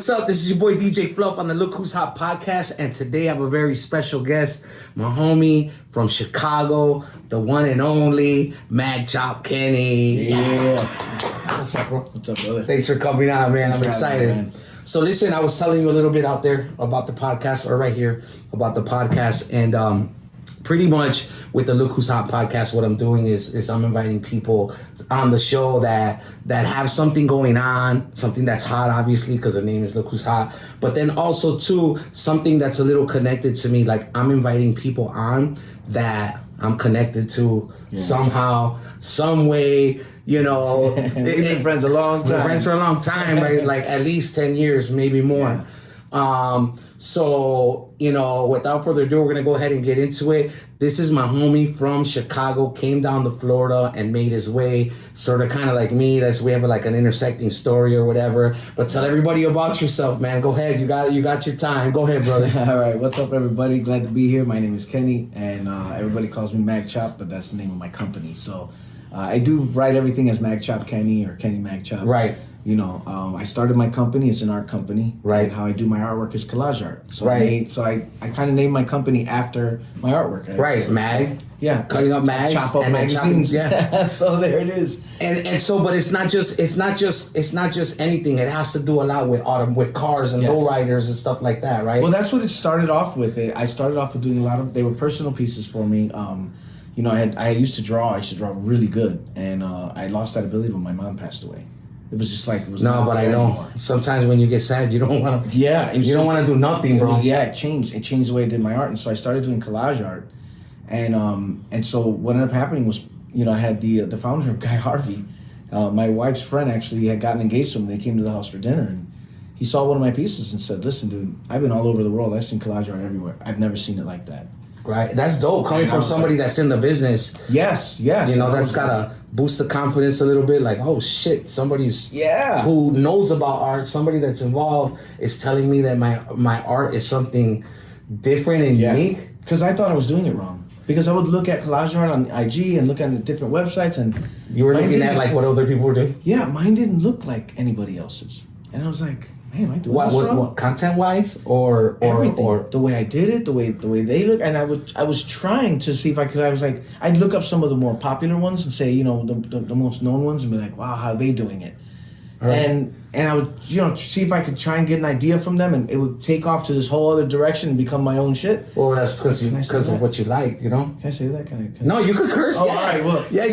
what's up? This is your boy DJ Fluff on the Look Who's Hot podcast, and today I have a very special guest, my homie from Chicago, the one and only Mag Chop Kenny. Yeah. What's up, bro? What's up, brother? Thanks for coming out, man. I'm excited. Man. So listen, I was telling you a little bit out there about the podcast, or right here about the podcast, and pretty much with the Look Who's Hot podcast, what I'm doing is I'm inviting people on the show that have something going on, something that's hot, obviously, because the name is Look Who's Hot, but then also, too, something that's a little connected to me. Like, I'm inviting people on that I'm connected to somehow, some way, you know. We've been friends a long time. We're friends for a long time, right? Like at least 10 years, maybe more. Yeah. So, you know, without further ado, we're going to go ahead and get into it. This is my homie from Chicago, came down to Florida and made his way, sort of kind of like me. We have like an intersecting story or whatever. But tell everybody about yourself, man. Go ahead. You got your time. Go ahead, brother. All right. What's up, everybody? Glad to be here. My name is Kenny, and everybody calls me Mag Chop, but that's the name of my company. So I do write everything as Mag Chop Kenny or Kenny Mag Chop. Right. You know, I started my company. It's an art company. Right. And how I do my artwork is collage art. So right. I kind of named my company after my artwork. Right. Mag. Yeah. Cutting up mags. Chop up magazines. Yeah. So there it is. And so, but it's not just anything. It has to do a lot with cars and lowriders and stuff like that, right? Well, that's what it started off with. I started off with doing they were personal pieces for me. You know, I used to draw. I used to draw really good, and I lost that ability when my mom passed away. It was just like it was. No, but I know anymore. Sometimes when you get sad, you don't want to. Yeah, you don't want to do nothing, bro. It changed. It changed the way I did my art, and so I started doing collage art, and so what ended up happening was, you know, I had the founder of Guy Harvey, my wife's friend actually had gotten engaged to him. They came to the house for dinner, and he saw one of my pieces and said, "Listen, dude, I've been all over the world. I've seen collage art everywhere. I've never seen it like that." Right, that's dope. Coming from somebody that's in the business. Yes. You know, that's gotta boost the confidence a little bit. Like, oh shit, somebody's who knows about art, somebody that's involved is telling me that my art is something different and unique. Because I thought I was doing it wrong. Because I would look at collage art on IG and look at different websites, and you were looking at like what other people were doing. Yeah, mine didn't look like anybody else's, and I was like, "Man, am I doing this wrong?" What content wise or everything? Or the way I did it, the way they look, and I was trying to see if I could. I was like, I'd look up some of the more popular ones and say, you know, the most known ones, and be like, "Wow, how are they doing it?" Right. And I would, you know, see if I could try and get an idea from them, and it would take off to this whole other direction and become my own shit. Well, that's because of what you like, you know. Can I say that? Can I? No, you could curse. Oh, all right. Well, yeah.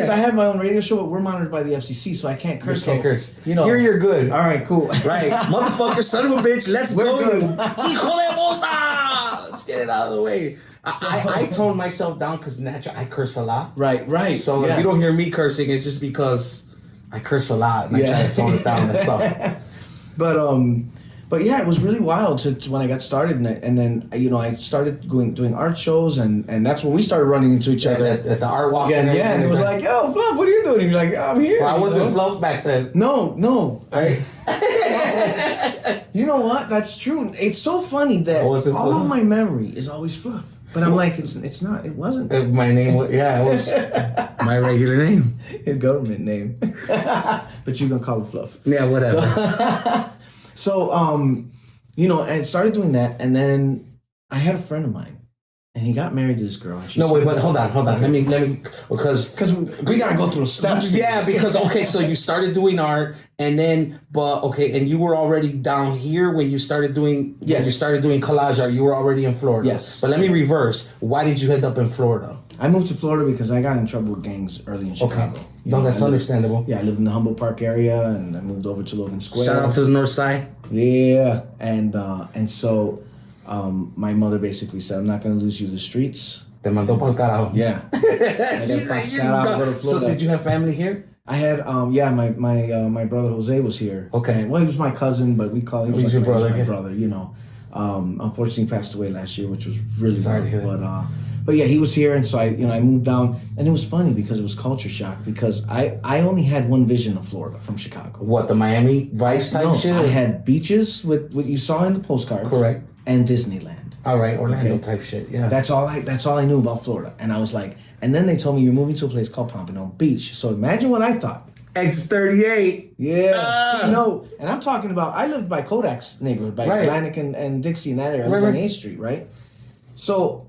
I have my own radio show, but we're monitored by the FCC, so I can't curse. You can't curse. You know. Here you're good. All right, cool. Right, motherfucker, son of a bitch. Let's We're go, good. you. Hijo de puta! Let's get it out of the way. I toned myself down because naturally I curse a lot. Right. So if you don't hear me cursing, it's just because I curse a lot and I try to tone it down. That's all. But yeah, it was really wild to when I got started, and then you know I started doing art shows, and that's when we started running into each other at the art walks. And it was like, "Yo, Fluff, what are you doing?" And you're like, oh, "I'm here." Well, I wasn't Fluff back then. No. Right. You know what? That's true. It's so funny that all of my memory is always Fluff. But I'm like, it's not. It wasn't. My name was, it was my regular name. His government name. But you're going to call it Fluff. Yeah, whatever. So, you know, I started doing that. And then I had a friend of mine. And he got married to this girl. No, wait, but hold on. Let me, because we got to go through the steps. Yeah, because, okay, so you started doing art, and then, and you were already down here when you started doing, when you started doing collage art, you were already in Florida. Yes. But let me reverse. Why did you end up in Florida? I moved to Florida because I got in trouble with gangs early in Chicago. Okay. No, that's understandable. Yeah, I lived in the Humboldt Park area, and I moved over to Logan Square. Shout out to the north side. Yeah, and so... my mother basically said, "I'm not going to lose you to the streets." Te mandó pa'l carajo. Yeah. So did you have family here? I had, my brother Jose was here. Okay. And, well, he was my cousin, but we call him He's your brother. My brother, you know. Unfortunately, he passed away last year, which was really sorry to hear that. But yeah, he was here, and so I moved down, and it was funny because it was culture shock because I only had one vision of Florida from Chicago. What, the Miami Vice type shit? I had beaches with what you saw in the postcards. Correct. And Disneyland. All right, Orlando type shit. Yeah. That's all I knew about Florida, and I was like, and then they told me you're moving to a place called Pompano Beach. So imagine what I thought. X38. Yeah. And I'm talking about, I lived by Kodak's neighborhood, by Atlantic and Dixie in that area. I lived on 8th Street, right? So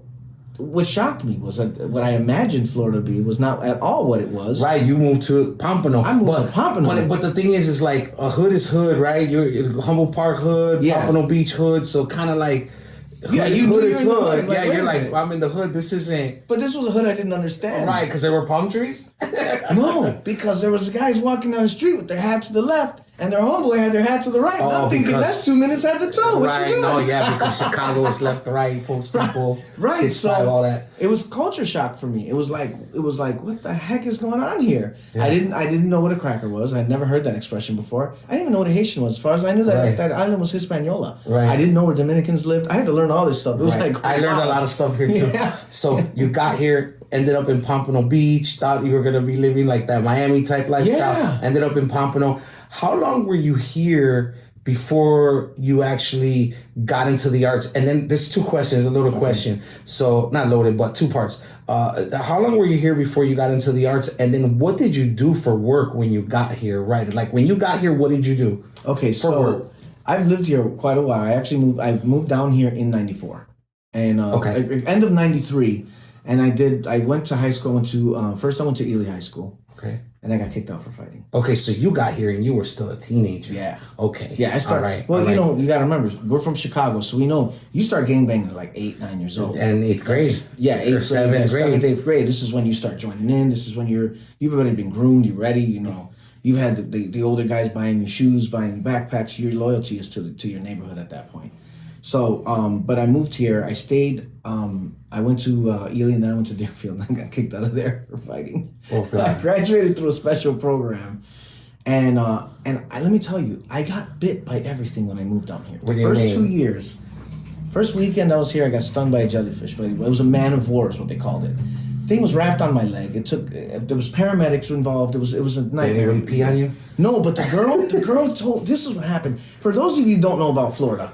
what shocked me was that what I imagined Florida to be was not at all what it was. Right, you moved to Pompano. I moved to Pompano. But the thing is like a hood is hood, right? You're Humboldt Park hood, Pompano Beach hood, so kind of like hood is hood. Like, you're like, I'm in the hood. This isn't. But this was a hood I didn't understand. Right, because there were palm trees? No, because there was guys walking down the street with their hat to the left and their homeboy had their hat to the right. And I'm thinking, that's 2 minutes at the toe. What you doing? No, yeah, because Chicago is left to right, folks, people. Right, 6'5", so all that. it was culture shock for me. It was like, what the heck is going on here? Yeah. I didn't know what a cracker was. I'd never heard that expression before. I didn't even know what a Haitian was. As far as I knew, that island was Hispaniola. Right. I didn't know where Dominicans lived. I had to learn all this stuff. It was like, I learned a lot of stuff here too. Yeah. So you got here, ended up in Pompano Beach, thought you were gonna be living like that Miami type lifestyle. Yeah. Ended up in Pompano. How long were you here before you actually got into the arts? And then there's two questions, a loaded question. So not loaded, but two parts. How long were you here before you got into the arts? And then what did you do for work when you got here? Right, like when you got here, what did you do? Okay, so work? I've lived here quite a while. I moved down here in '94, and end of '93. And I went to high school. First I went to Ely High School. Okay. And I got kicked out for fighting. Okay, so you got here and you were still a teenager. Yeah. Okay. Yeah, I started. All right. Well, you got to remember, we're from Chicago, so we know you start gangbanging at like 8, 9 years old. And 8th grade. Yeah, 8th grade. 7th grade. 8th grade. This is when you start joining in. This is when you've already been groomed. You're ready. You've had the older guys buying you shoes, buying you backpacks. Your loyalty is to your neighborhood at that point. So, but I moved here. I stayed. I went to Ely and then I went to Deerfield and I got kicked out of there for fighting. Okay. I graduated through a special program, and let me tell you, I got bit by everything when I moved down here. The first 2 years, first weekend I was here, I got stung by a jellyfish. But it was a man of war, is what they called it. Thing was wrapped on my leg. There was paramedics involved. It was a nightmare. Did anybody pee on you? No, but the girl told. This is what happened. For those of you who don't know about Florida.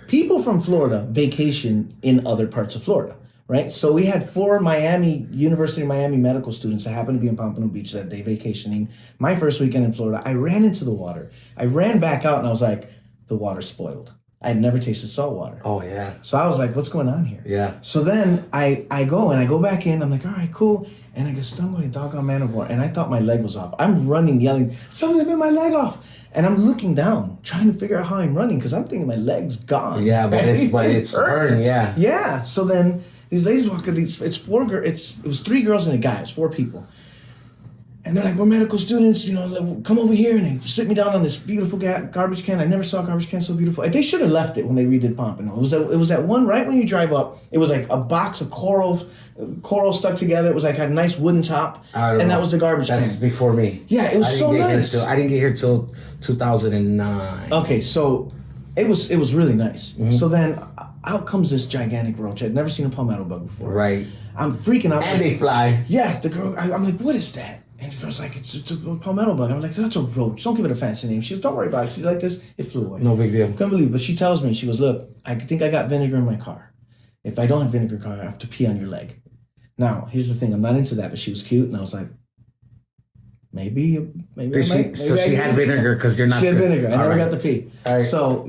People from Florida vacation in other parts of Florida, right? So we had 4 University of Miami medical students that happened to be in Pompano Beach that day vacationing. My first weekend in Florida, I ran into the water. I ran back out and I was like, the water's spoiled. I had never tasted salt water. Oh, yeah. So I was like, what's going on here? Yeah. So then I go back in. I'm like, all right, cool. And I get stung by a doggone man of war. And I thought my leg was off. I'm running, yelling, something bit my leg off. And I'm looking down, trying to figure out how I'm running, because I'm thinking my leg's gone. Yeah, but it's hurting, yeah. Yeah. So then these ladies walk in. It was 3 girls and a guy. It was 4 people. And they're like, we're medical students, come over here. And they sit me down on this beautiful garbage can. I never saw a garbage can so beautiful. They should have left it when they redid Pompano. It was that one right when you drive up. It was like a box of coral stuck together. It was like a nice wooden top. And that was the garbage can. That's before me. Yeah, it was so nice. I didn't get here till 2009. Okay, so it was really nice. Mm-hmm. So then out comes this gigantic roach. I'd never seen a palmetto bug before. Right. I'm freaking out. And they fly. Yeah, the girl, I'm like, what is that? And the girl's like, it's a palmetto bug. I'm like, that's a roach. Don't give it a fancy name. She goes, don't worry about it. She's like this. It flew away. No big deal. Couldn't believe it. But she tells me, she goes, look, I think I got vinegar in my car. If I don't have vinegar in my car, I have to pee on your leg. Now, here's the thing. I'm not into that, but she was cute. And I was like, maybe she had vinegar because you're not. She had vinegar. I never got to pee. Right. So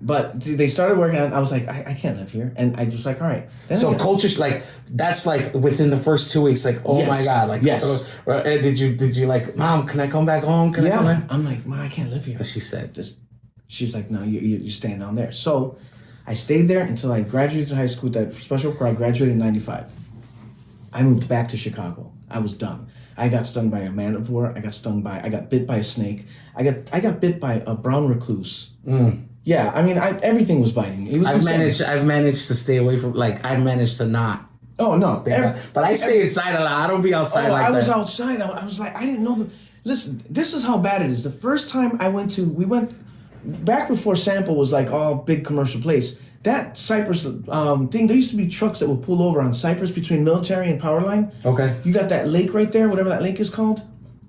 but they started working on it. I was like, I can't live here, and I just like, all right. Then so culture's like that's like within the first 2 weeks, like oh yes. My god, like yes. Did you like, Mom? Can I come back home? Can I come back? I'm like, Mom, I can't live here. She said, she's like, no, you're staying down there. So I stayed there until I graduated high school. That special program, I graduated in '95. I moved back to Chicago. I was done. I got stung by a man of war. I got bit by a snake. I got bit by a brown recluse. Mm. Yeah, I mean, everything was biting me. I've managed to stay away from, I've managed to not. Oh, no. But I stay inside a lot. I don't be outside like that. I was outside. I was like, I didn't know. Listen, this is how bad it is. The first time we went, back before Sample was like all big commercial place. That Cypress thing, there used to be trucks that would pull over on Cypress between Military and Powerline. Okay. You got that lake right there, whatever that lake is called.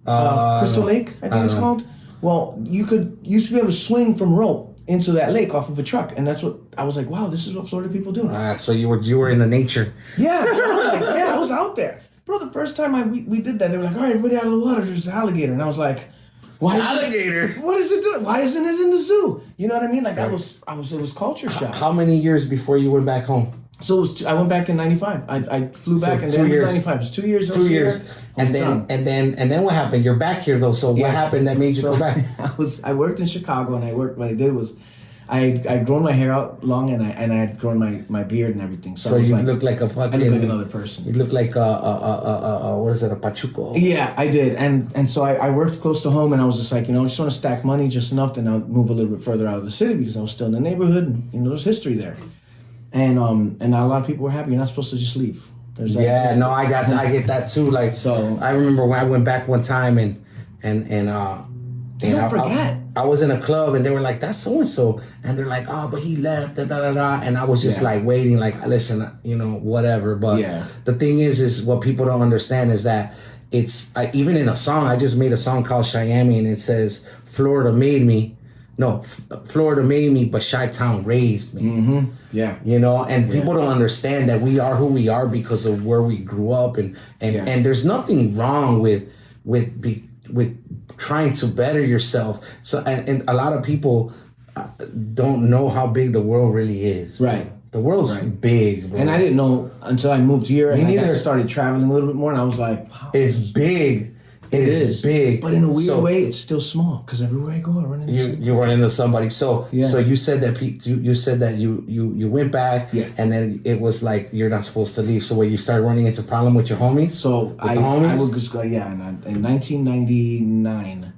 Crystal Lake, I think it's called. Well, you used to be able to swing from rope into that lake off of a truck. And that's what, I was like, wow, this is what Florida people do. So you were in the nature. Yeah, so I was like, I was out there. bro, the first time we did that, they were like, all right, everybody out of the water, there's an alligator. And I was like, why alligator? What is it doing? Why isn't it in the zoo? You know what I mean? Like, it was culture shock. How many years before you went back home? So I went back in '95. I flew back in 95. It was 2 years. 2 years, and then what happened? You're back here though. So what happened that made you go back? I worked in Chicago, and what I did was, I'd grown my hair out long, and I had grown my beard and everything. So you look like a fucking. I look like another person. You look like what is it? A pachuco. Yeah, I did, and so I worked close to home, and I was just like, I just want to stack money just enough to now move a little bit further out of the city because I was still in the neighborhood, and there's history there. And not a lot of people were happy. You're not supposed to just leave. I get that too. Like, so I remember when I went back one time and don't forget. I was in a club and they were like, "That's so and so," and they're like, "Oh, but he left." And I was just like waiting, like, listen, whatever. But the thing is what people don't understand is that even in a song, I just made a song called Cheyenne, and it says, Florida made me, but Chi-Town raised me. Mm-hmm. Yeah. And people don't understand that we are who we are because of where we grew up, and there's nothing wrong with trying to better yourself. So and a lot of people don't know how big the world really is. Right. The world's big, bro. And I didn't know until I moved here and I started traveling a little bit more, and I was like, wow, it's big. It is big, but in a weird way, it's still small because everywhere I go, I run into you run into somebody. So you said that you said that you went back, and then it was like you're not supposed to leave. So when you started running into problem with your homies, I would just go And in 1999,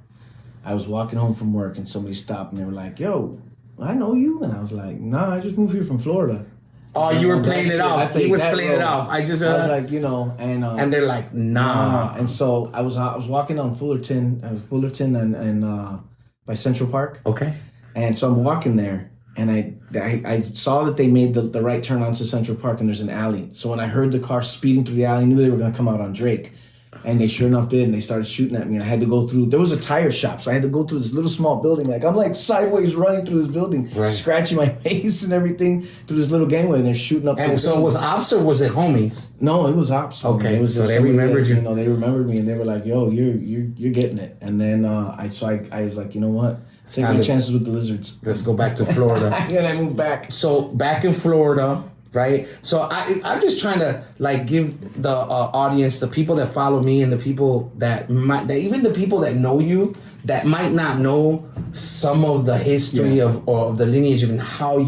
I was walking home from work, and somebody stopped, and they were like, "Yo, I know you," and I was like, "Nah, I just moved here from Florida." Oh, you were playing it off. He was playing it off. I was like, and they're like, nah. And so I was walking on Fullerton and by Central Park. Okay. And so I'm walking there, and I saw that they made the right turn onto Central Park, and there's an alley. So when I heard the car speeding through the alley, I knew they were gonna come out on Drake. And they sure enough did, and they started shooting at me. And I had to go through. There was a tire shop, so I had to go through this little small building. Like I'm like sideways running through this building, scratching my face and everything through this little gangway. And they're shooting up. And so it was ops or was it homies? No, it was ops. Okay, it was so they remembered you. They remembered me, and they were like, "Yo, you're getting it." And then I was like, you know what? Take my chances with the lizards. Let's go back to Florida. And I moved back. So back in Florida. Right, so I'm just trying to like give the audience, the people that follow me, and the people even the people that know you that might not know some of the history of the lineage and how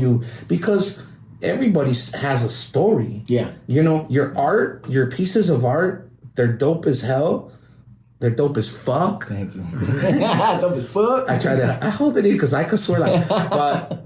because everybody has a story. Yeah, your art, your pieces of art, they're dope as hell. They're dope as fuck. Thank you. Dope as fuck. I hold it in because I could swear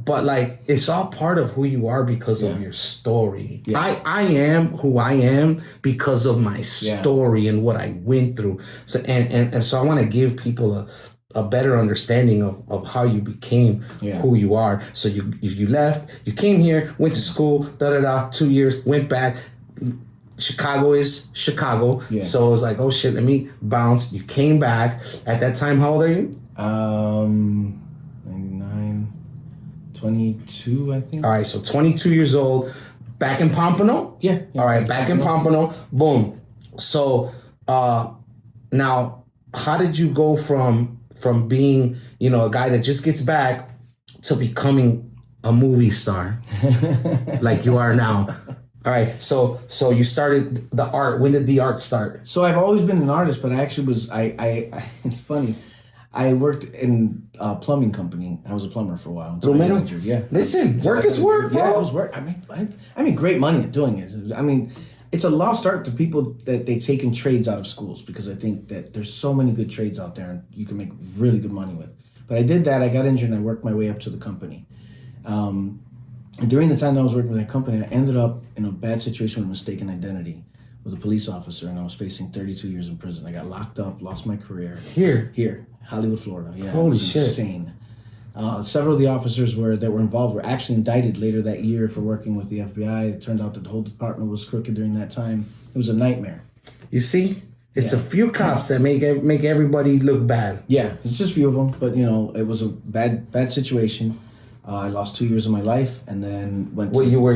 but like it's all part of who you are because of your story. Yeah. I am who I am because of my story and what I went through. So and so I want to give people a better understanding of how you became who you are. So you left, you came here, went to school, 2 years, went back. Chicago is Chicago. Yeah. So it was like, oh shit, let me bounce. You came back. At that time, how old are you? 99, 22, I think. All right, so 22 years old. Back in Pompano? Yeah. All right, back in Pompano. Boom. So now, how did you go from being, a guy that just gets back to becoming a movie star like you are now? All right, so you started the art. When did the art start? So I've always been an artist, but I actually was. I it's funny. I worked in a plumbing company. I was a plumber for a while. Yeah. Listen, work is work, bro. Yeah, it was work. I mean, great money at doing it. I mean, it's a lost art to people that they've taken trades out of schools because I think that there's so many good trades out there and you can make really good money with. But I did that. I got injured and I worked my way up to the company. And during the time that I was working with that company, I ended up in a bad situation with mistaken identity with a police officer, and I was facing 32 years in prison. I got locked up, lost my career. Here, Hollywood, Florida. Yeah, holy shit, insane. Several of the officers that were involved were actually indicted later that year for working with the FBI. It turned out that the whole department was crooked during that time. It was a nightmare. You see? It's a few cops that make everybody look bad. Yeah, it's just a few of them, but it was a bad situation. I lost 2 years of my life, and then went. Well, you were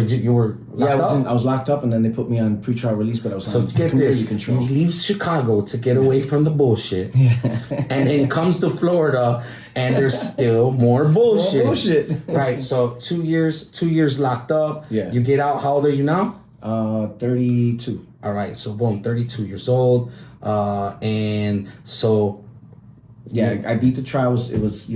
locked up? I was locked up, and then they put me on pretrial release, but I was on community control. He leaves Chicago to get away from the bullshit, and then comes to Florida, and there's still more bullshit. More bullshit. Right. So 2 years locked up. Yeah. You get out. How old are you now? 32. All right. So boom, 32 years old, and so. Yeah, I beat the trial. It was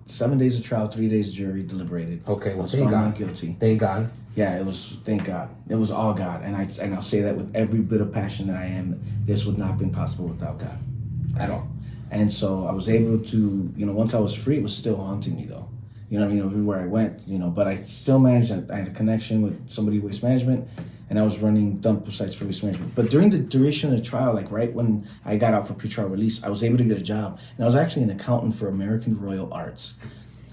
7 days of trial, 3 days of jury deliberated. Okay, well, I was thank found God. not guilty. Thank God. Yeah, it was. Thank God, it was all God, and I'll say that with every bit of passion that I am. This would not have been possible without God, at all. And so I was able to, once I was free, it was still haunting me though. Everywhere I went, but I still managed. I had a connection with somebody waste management, and I was running dump sites for waste management. But during the duration of the trial, like right when I got out for pretrial release, I was able to get a job, and I was actually an accountant for American Royal Arts,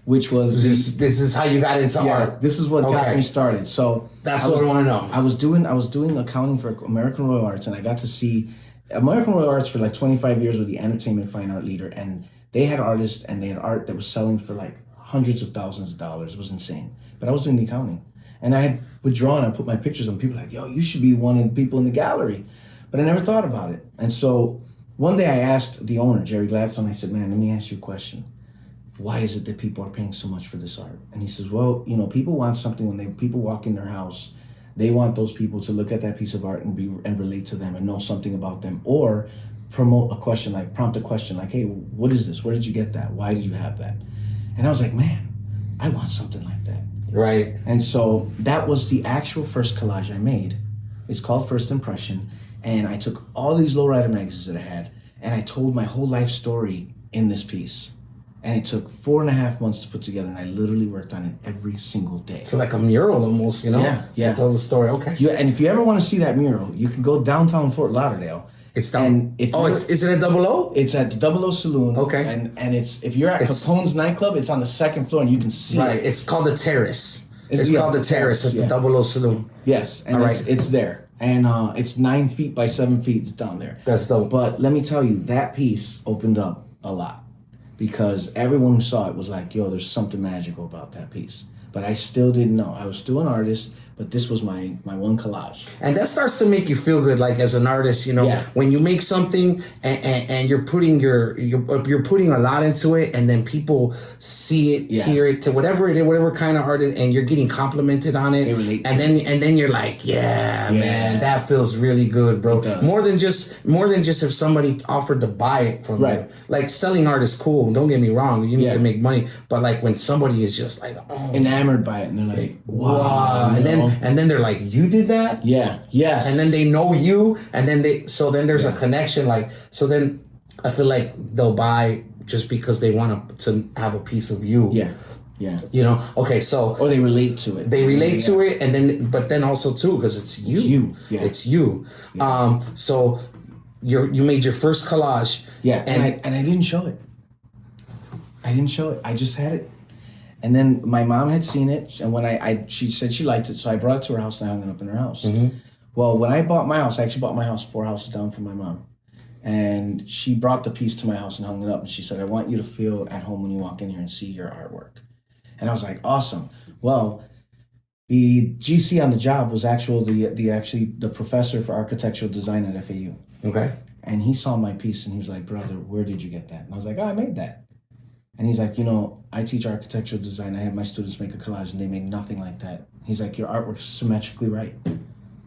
which was this is how you got into art. This is what got me started. So that's what I want to know. I was doing accounting for American Royal Arts, and I got to see American Royal Arts for like 25 years with the entertainment fine art leader, and they had artists and they had art that was selling for like hundreds of thousands of dollars. It was insane. But I was doing the accounting. And I had withdrawn, I put my pictures on. People were like, yo, you should be one of the people in the gallery. But I never thought about it. And so one day I asked the owner, Jerry Gladstone, I said, man, let me ask you a question. Why is it that people are paying so much for this art? And he says, well, people want something when people walk in their house. They want those people to look at that piece of art and relate to them and know something about them, or prompt a question like, hey, what is this? Where did you get that? Why did you have that? And I was like, man, I want something like that. Right. And so that was the actual first collage I made. It's called First Impression. And I took all these lowrider magazines that I had, and I told my whole life story in this piece. And it took 4.5 months to put together, and I literally worked on it every single day. So like a mural almost, Yeah. Tell the story. Okay. Yeah, and if you ever want to see that mural, you can go downtown Fort Lauderdale. It's down. Is it a 00? It's at the 00 Saloon. Okay. And it's if you're at Capone's nightclub, it's on the second floor, and you can see it. It's called the Terrace. It's called the Terrace at the 00 Saloon. Yes, and it's there. And it's 9 feet by 7 feet. It's down there. That's dope. But let me tell you, that piece opened up a lot. Because everyone who saw it was like, yo, there's something magical about that piece. But I still didn't know. I was still an artist, but this was my one collage. And that starts to make you feel good, like as an artist, when you make something and you're putting you're putting a lot into it, and then people see it, hear it, to whatever it is, whatever kind of art it is, and you're getting complimented on it, and then you're like, man, that feels really good, bro. More than just if somebody offered to buy it from you. Like selling art is cool. Don't get me wrong, you need to make money, but like when somebody is just like enamored by it, and they're like, wow, and then they're like, you did that? Yeah. Yes. And then they know you, and then there's a connection. Like, so then I feel like they'll buy just because they want to have a piece of you. Yeah. Okay, so or they relate to it. They relate to it, and then also too, because it's you. It's you. Yeah. So you made your first collage. Yeah, and I didn't show it. I just had it. And then my mom had seen it, and when she said she liked it, so I brought it to her house and I hung it up in her house. Mm-hmm. Well, when I bought my house, I actually bought my house 4 houses down from my mom. And she brought the piece to my house and hung it up, and she said, I want you to feel at home when you walk in here and see your artwork. And I was like, awesome. Well, the GC on the job was the professor for architectural design at FAU. Okay. And he saw my piece and he was like, brother, where did you get that? And I was like, I made that. And he's like, I teach architectural design. I have my students make a collage, and they make nothing like that. He's like, your artwork's symmetrically right.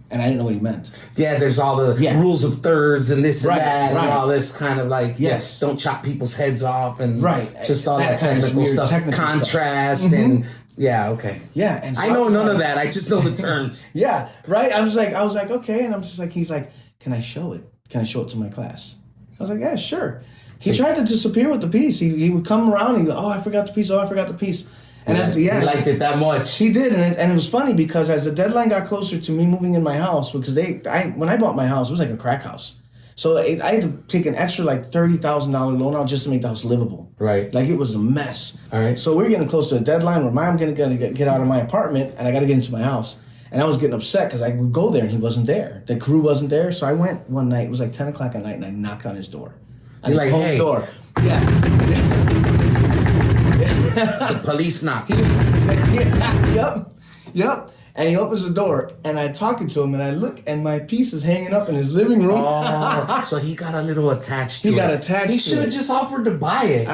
And I didn't know what he meant. Yeah, there's all the rules of thirds and this and that and all this kind of like, don't chop people's heads off and just all that technical stuff. Contrast and okay. Yeah, and so I know none of that. I just know the terms. Yeah, right. I was like, okay, and I'm just like, he's like, can I show it? Can I show it to my class? I was like, yeah, sure. He tried to disappear with the piece. He would come around and he'd go, I forgot the piece. And he liked it that much. He did, and it was funny because as the deadline got closer to me moving in my house, because when I bought my house, it was like a crack house. So I had to take an extra like $30,000 loan out just to make the house livable. Right. Like it was a mess. All right. So we're getting close to the deadline where I'm going to get out of my apartment and I got to get into my house. And I was getting upset because I would go there and he wasn't there. The crew wasn't there. So I went one night, it was like 10 o'clock at night, and I knocked on his door. You're like, hey. Door. Yeah. The police knock. Yep. And he opens the door, and I'm talking to him, and I look, and my piece is hanging up in his living room. Oh, so he got a little attached to it. He got attached to it. He should have just offered to buy it.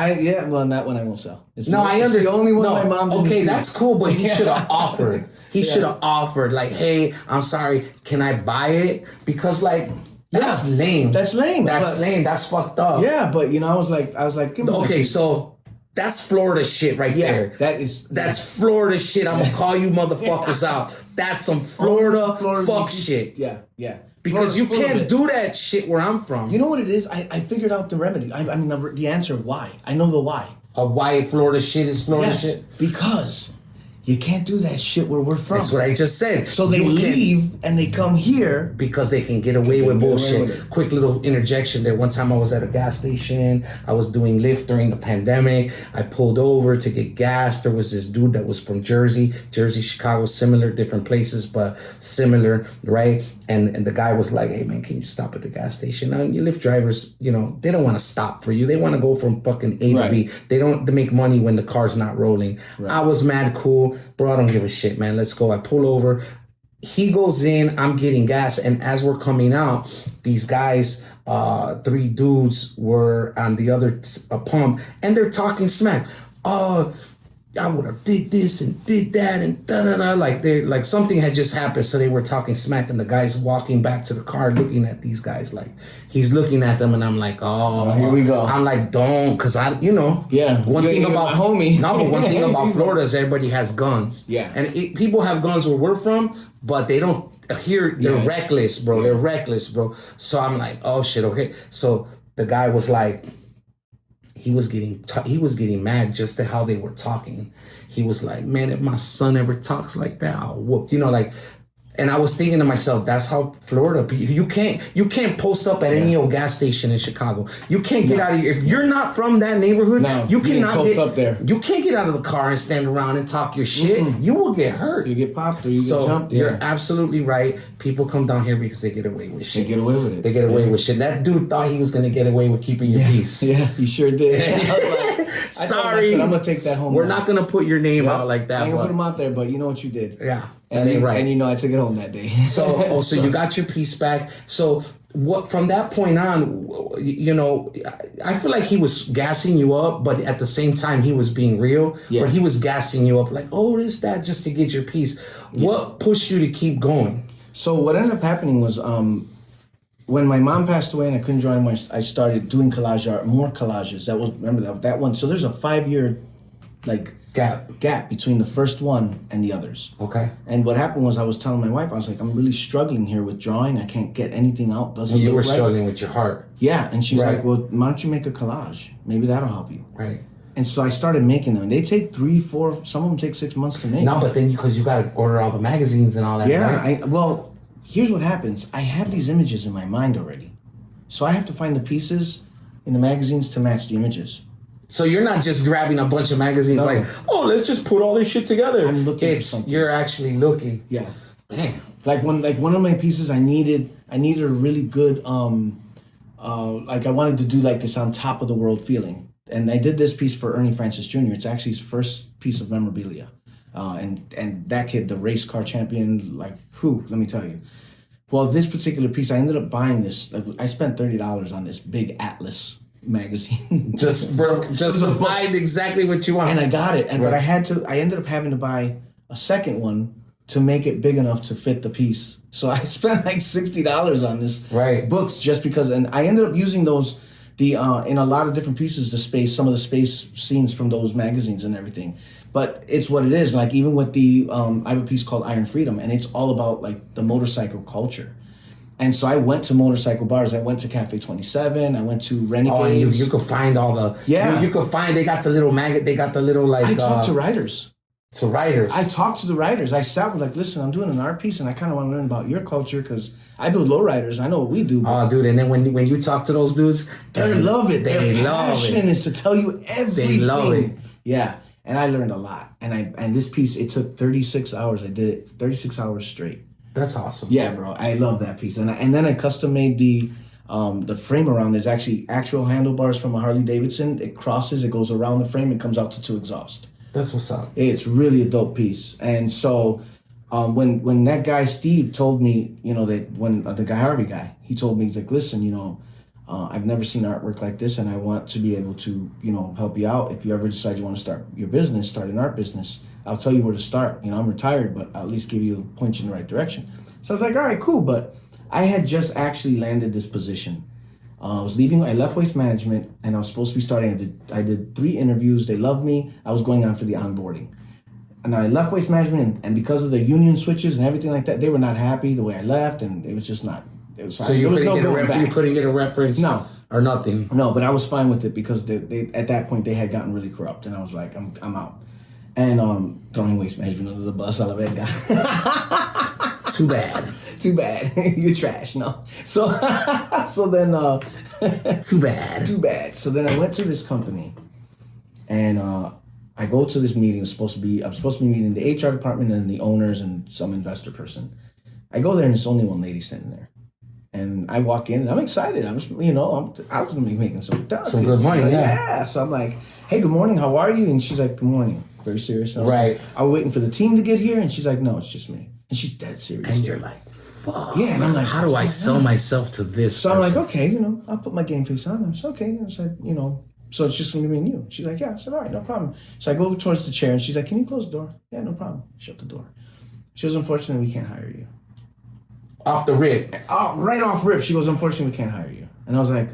Well, that one I won't sell. I understand. It's the only one my mom didn't see. That's cool, but he should have offered. He should have offered, like, hey, I'm sorry, can I buy it? Because, like, that's lame. That's lame. That's lame. That's fucked up. Yeah, but, I was like, give me okay, so... That's Florida shit right there. That's Florida shit. I'm gonna call you motherfuckers out. That's some Florida fuck shit. Yeah. Because you can't do that shit where I'm from. You know what it is? I figured out the remedy. I mean the answer why. I know the why. Why Florida shit is Florida shit? Because you can't do that shit where we're from. That's what I just said. So they leave and they come here because they can get away with bullshit. Quick little interjection there. One time I was at a gas station. I was doing Lyft during the pandemic. I pulled over to get gas. There was this dude that was from Jersey, Chicago, similar, different places, but similar, right? And the guy was like, hey man, can you stop at the gas station? Now, you Lyft drivers, they don't want to stop for you. They want to go from fucking A to B. They make money when the car's not rolling. Right. I was mad cool. Bro, I don't give a shit, man. Let's go. I pull over. He goes in. I'm getting gas. And as we're coming out, these guys, 3 dudes were on the other pump. And they're talking smack. I would have did this and did that and da-da-da. Like something had just happened. So they were talking smack. And the guy's walking back to the car looking at these guys. Like, he's looking at them. And I'm like, here we go. I'm like, don't. Because Yeah. One thing about homie. No, but one thing about Florida is everybody has guns. Yeah. And people have guns where we're from, but they don't. Here, they're reckless, bro. Yeah. They're reckless, bro. So I'm like, oh, shit, okay. So the guy was like, he was getting mad just at how they were talking. He was like, man, if my son ever talks like that, I'll whoop. And I was thinking to myself, that's how Florida. You can't post up at any old gas station in Chicago. You can't get out of here if you're not from that neighborhood. You cannot post up there. You can't get out of the car and stand around and talk your shit. Mm-mm. You will get hurt. You get popped or you get jumped. You're absolutely right. People come down here because they get away with shit. They get away with it. They get away with shit. That dude thought he was gonna get away with keeping your peace. Yeah, he sure did. Sorry, I'm gonna take that home. We're not gonna put your name out like that. I ain't gonna put him out there, but you know what you did. Yeah. That ain't right. And I took it home that day. So you got your piece back. So what from that point on, I feel like he was gassing you up, but at the same time he was being real. Yeah. But he was gassing you up like, oh, this, that, just to get your piece. Yeah. What pushed you to keep going? So what ended up happening was when my mom passed away and I couldn't join him, I started doing collage art, more collages. Remember that one. So there's a 5-year gap between the first one and the others. Okay. And what happened was I was telling my wife, I was like, I'm really struggling here with drawing. I can't get anything out. You were struggling with your heart. Yeah. And she's like, well, why don't you make a collage? Maybe that'll help you. Right. And so I started making them. They take 3, 4, some of them take 6 months to make. No, but then because you got to order all the magazines and all that. Yeah. Right? Well, here's what happens. I have these images in my mind already. So I have to find the pieces in the magazines to match the images. So you're not just grabbing a bunch of magazines like, oh, let's just put all this shit together. I'm looking for something. You're actually looking. Yeah. Man. Like one of my pieces I needed a really good I wanted to do like this on top of the world feeling. And I did this piece for Ernie Francis Jr. It's actually his first piece of memorabilia. And that kid, the race car champion, let me tell you. Well, this particular piece, I ended up buying this. I spent $30 on this big Atlas magazine. just to find exactly what you want. And I got it. But I ended up having to buy a second one to make it big enough to fit the piece. So I spent like $60 on this books just because, and I ended up using those in a lot of different pieces some of the space scenes from those magazines and everything. But it's what it is. Like even with the I have a piece called Iron Freedom, and it's all about like the motorcycle culture. And so I went to motorcycle bars. I went to Cafe 27. I went to Renegades. Oh, and you could find all the... Yeah. You could find... They got the little they got the little like... I talked to writers. To writers? I talked to the writers. I sat with like, listen, I'm doing an art piece and I kind of want to learn about your culture because I build lowriders. I know what we do. Oh, dude. And then when you talk to those dudes... They love it. Their passion is to tell you everything. They love it. Yeah. And I learned a lot. And this piece, it took 36 hours. I did it 36 hours straight. That's awesome. Yeah, bro. I love that piece. And then I custom made the frame around. There's actually actual handlebars from a Harley Davidson. It crosses, it goes around the frame, and comes out to 2 exhaust. That's what's up. It's really a dope piece. And so when that guy Steve told me, that when the guy Harvey guy, he told me, he's like, listen, I've never seen artwork like this, and I want to be able to, help you out. If you ever decide you want to start your business, start an art business, I'll tell you where to start. I'm retired, but I'll at least point you in the right direction. So I was like, all right, cool. But I had just actually landed this position. I left Waste Management, and I was supposed to be starting. I did 3 interviews. They loved me. I was going on for the onboarding. And I left Waste Management, and because of the union switches and everything like that, they were not happy the way I left, and it was just not. It was. So you couldn't get a reference? No. Or nothing? No, but I was fine with it because they at that point they had gotten really corrupt, and I was like, I'm out. And throwing Waste Management under the bus, I love that guy. Too bad. Too bad. You're trash. No. So then. Too bad. Too bad. So then I went to this company, and I go to this meeting. I'm supposed to be meeting the HR department and the owners and some investor person. I go there and there's only one lady sitting there, and I walk in and I'm excited. I was gonna be making some good money. Yeah. So I'm like, hey, good morning. How are you? And she's like, good morning. Very serious. Right. I was waiting for the team to get here, and she's like, no, it's just me. And she's dead serious. And you're like, fuck. Yeah, and I'm like, how do I sell myself to this So person? I'm like, okay, I'll put my game face on. I said, okay. I said, so it's just going to be me and you. She's like, yeah. I said, all right, no problem. So I go towards the chair, and she's like, can you close the door? Yeah, no problem. Shut the door. She goes, unfortunately, we can't hire you. Off the rip. Right off rip. She goes, unfortunately, we can't hire you. And I was like,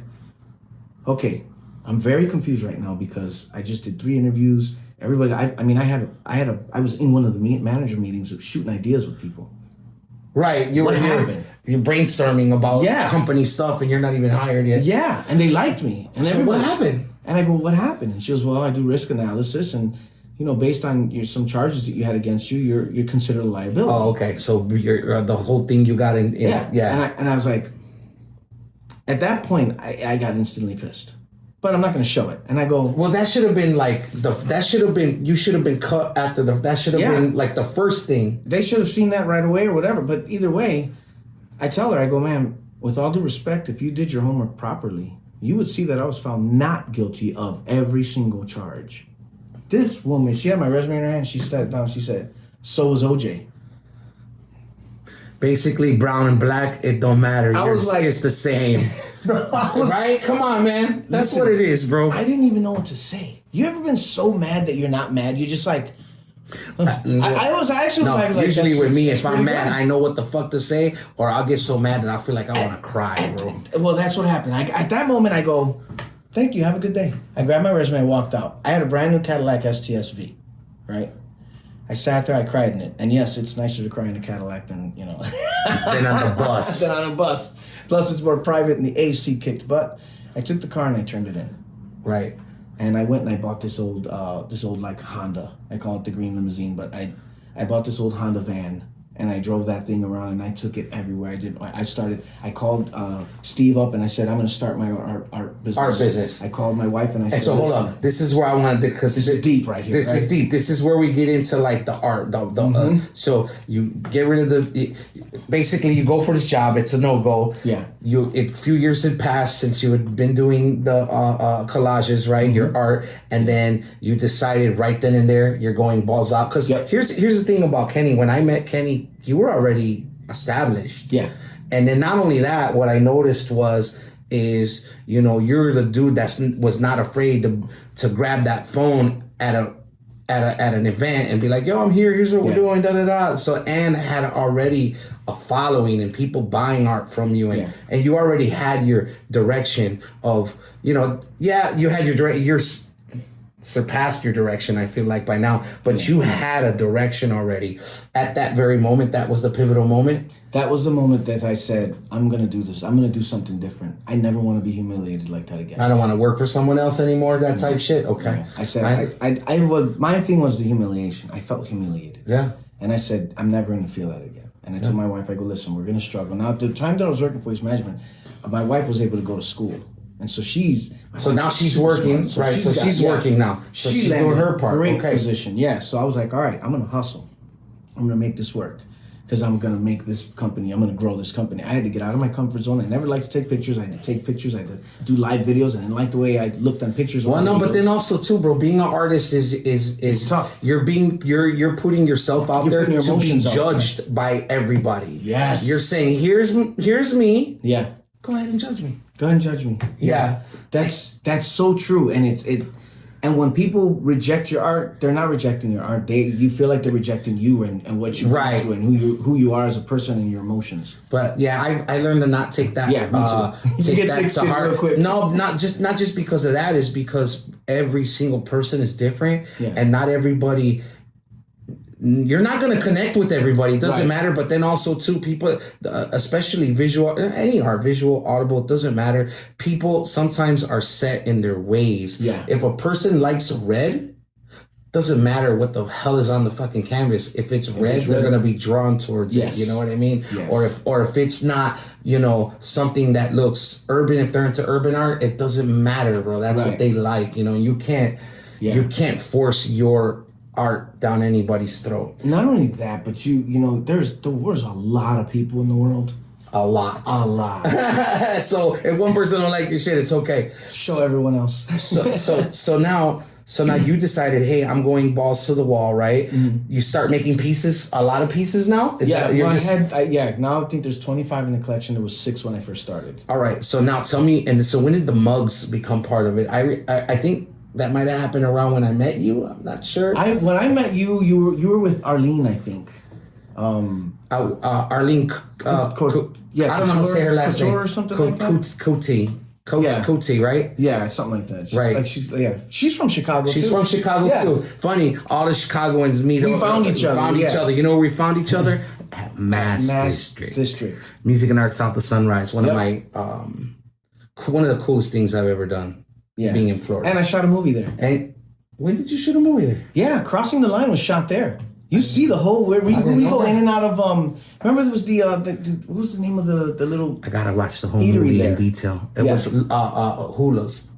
okay, I'm very confused right now because I just did 3 interviews. Everybody, I was in one of the manager meetings of shooting ideas with people. Right, you're brainstorming about company stuff, and you're not even hired yet. Yeah, and they liked me. And so what happened? And I go, what happened? And she goes, well, I do risk analysis, and based on some charges that you had against you, you're considered a liability. Oh, okay. So you're the whole thing you got in. Yeah. And I was like, at that point, I got instantly pissed. But I'm not going to show it. And I go, well, that should have been you should have been cut after that should have been like the first thing. They should have seen that right away or whatever. But either way, I tell her, I go, ma'am, with all due respect, if you did your homework properly, you would see that I was found not guilty of every single charge. This woman, she had my resume in her hand. She sat down. She said, so was OJ. Basically, brown and black, it don't matter. I was like, it's the same. Right? Come on, man. That's what it is, bro. I didn't even know what to say. You ever been so mad that you're not mad? You're just like... Usually with me, if I'm mad, I know what the fuck to say, or I'll get so mad that I feel like I want to cry, bro. Well, that's what happened. At that moment, I go, thank you, have a good day. I grabbed my resume and walked out. I had a brand new Cadillac STSV, right? I sat there, I cried in it. And yes, it's nicer to cry in a Cadillac than, than on the bus. Than on a bus. Plus, it's more private and the AC kicked butt. I took the car and I turned it in. Right. And I went and I bought this old like Honda. I call it the green limousine, but I bought this old Honda van and I drove that thing around and I took it everywhere. I called Steve up and I said, I'm going to start my art business. Art business. I called my wife and I said, so hold on. This is where I wanted to, because this is deep right here. This is deep. This is where we get into like the art. So you get rid of basically you go for this job. It's a no-go. Yeah. A few years had passed since you had been doing the collages, right? Mm-hmm. Your art. And then you decided right then and there, you're going balls out. Because here's the thing about Kenny. When I met Kenny, you were already established. Yeah. And then not only that, what I noticed is you're the dude that was not afraid to grab that phone at an event and be like, yo, I'm here, here's what we're doing, da da da. So and had already a following and people buying art from you, and you already had your direction of, you had your direction. Surpassed your direction, I feel like by now, but you had a direction already at that very moment. That was the pivotal moment. That was the moment that I said, I'm going to do this. I'm going to do something different. I never want to be humiliated like that again. I don't want to work for someone else anymore, that type shit. Okay. Yeah. I said, my thing was the humiliation. I felt humiliated. Yeah. And I said, I'm never going to feel that again. And I told my wife, I go, listen, we're going to struggle. Now, at the time that I was working for Waste Management, my wife was able to go to school. And so now she's working, right? So she's working now. So she's doing her part. Great position, yeah. So I was like, all right, I'm going to hustle. I'm going to make this work. because I'm gonna make this company. I'm gonna grow this company. I had to get out of my comfort zone. I never liked to take pictures. I had to take pictures. I had to do live videos. I didn't like the way I looked on pictures. Well, no, but then also too, bro, being an artist is tough. You're putting yourself out there your to be emotions out judged by everybody. Yes. You're saying here's me. Yeah. Go ahead and judge me. Go ahead and judge me. Yeah. That's so true, and and when people reject your art, they're not rejecting your art. You feel like they're rejecting you and what you right. do and who you are as a person and your emotions. But yeah, I learned to not take that. Yeah, me too. Take that to heart. Real quick. No, not just because of that. Is because every single person is different, and not everybody. You're not going to connect with everybody. It doesn't matter. But then also too, people, especially visual, any art, visual, audible, it doesn't matter. People sometimes are set in their ways. Yeah. If a person likes red, doesn't matter what the hell is on the fucking canvas. If it's red, they're going to be drawn towards it. You know what I mean? Yes. Or if it's not, something that looks urban, if they're into urban art, it doesn't matter, bro. That's what they like. You can't force your art down anybody's throat. Not only that, but there's a lot of people in the world. A lot. So if one person don't like your shit, it's okay. Show everyone else. So now you decided, hey, I'm going balls to the wall, right? Mm-hmm. You start making pieces, a lot of pieces now. Now I think there's 25 in the collection. There was 6 when I first started. All right. So now tell me, so when did the mugs become part of it? I think that might have happened around when I met you. I'm not sure. When I met you, you were with Arlene, I think. Arlene. I don't know how to say her last name. Or something like that. Kuti, right? Yeah, something like that. She's from Chicago. She's from Chicago too. Funny, all the Chicagoans meet. We found each other. You know where we found each other? At Mass District. Music and Art South of Sunrise. One of the coolest things I've ever done. Yeah. Being in Florida. And I shot a movie there. And when did you shoot a movie there? Yeah, Crossing the Line was shot there. You see the whole we go in and out of remember there was the what was the name of the little I gotta watch the whole movie there in detail. It was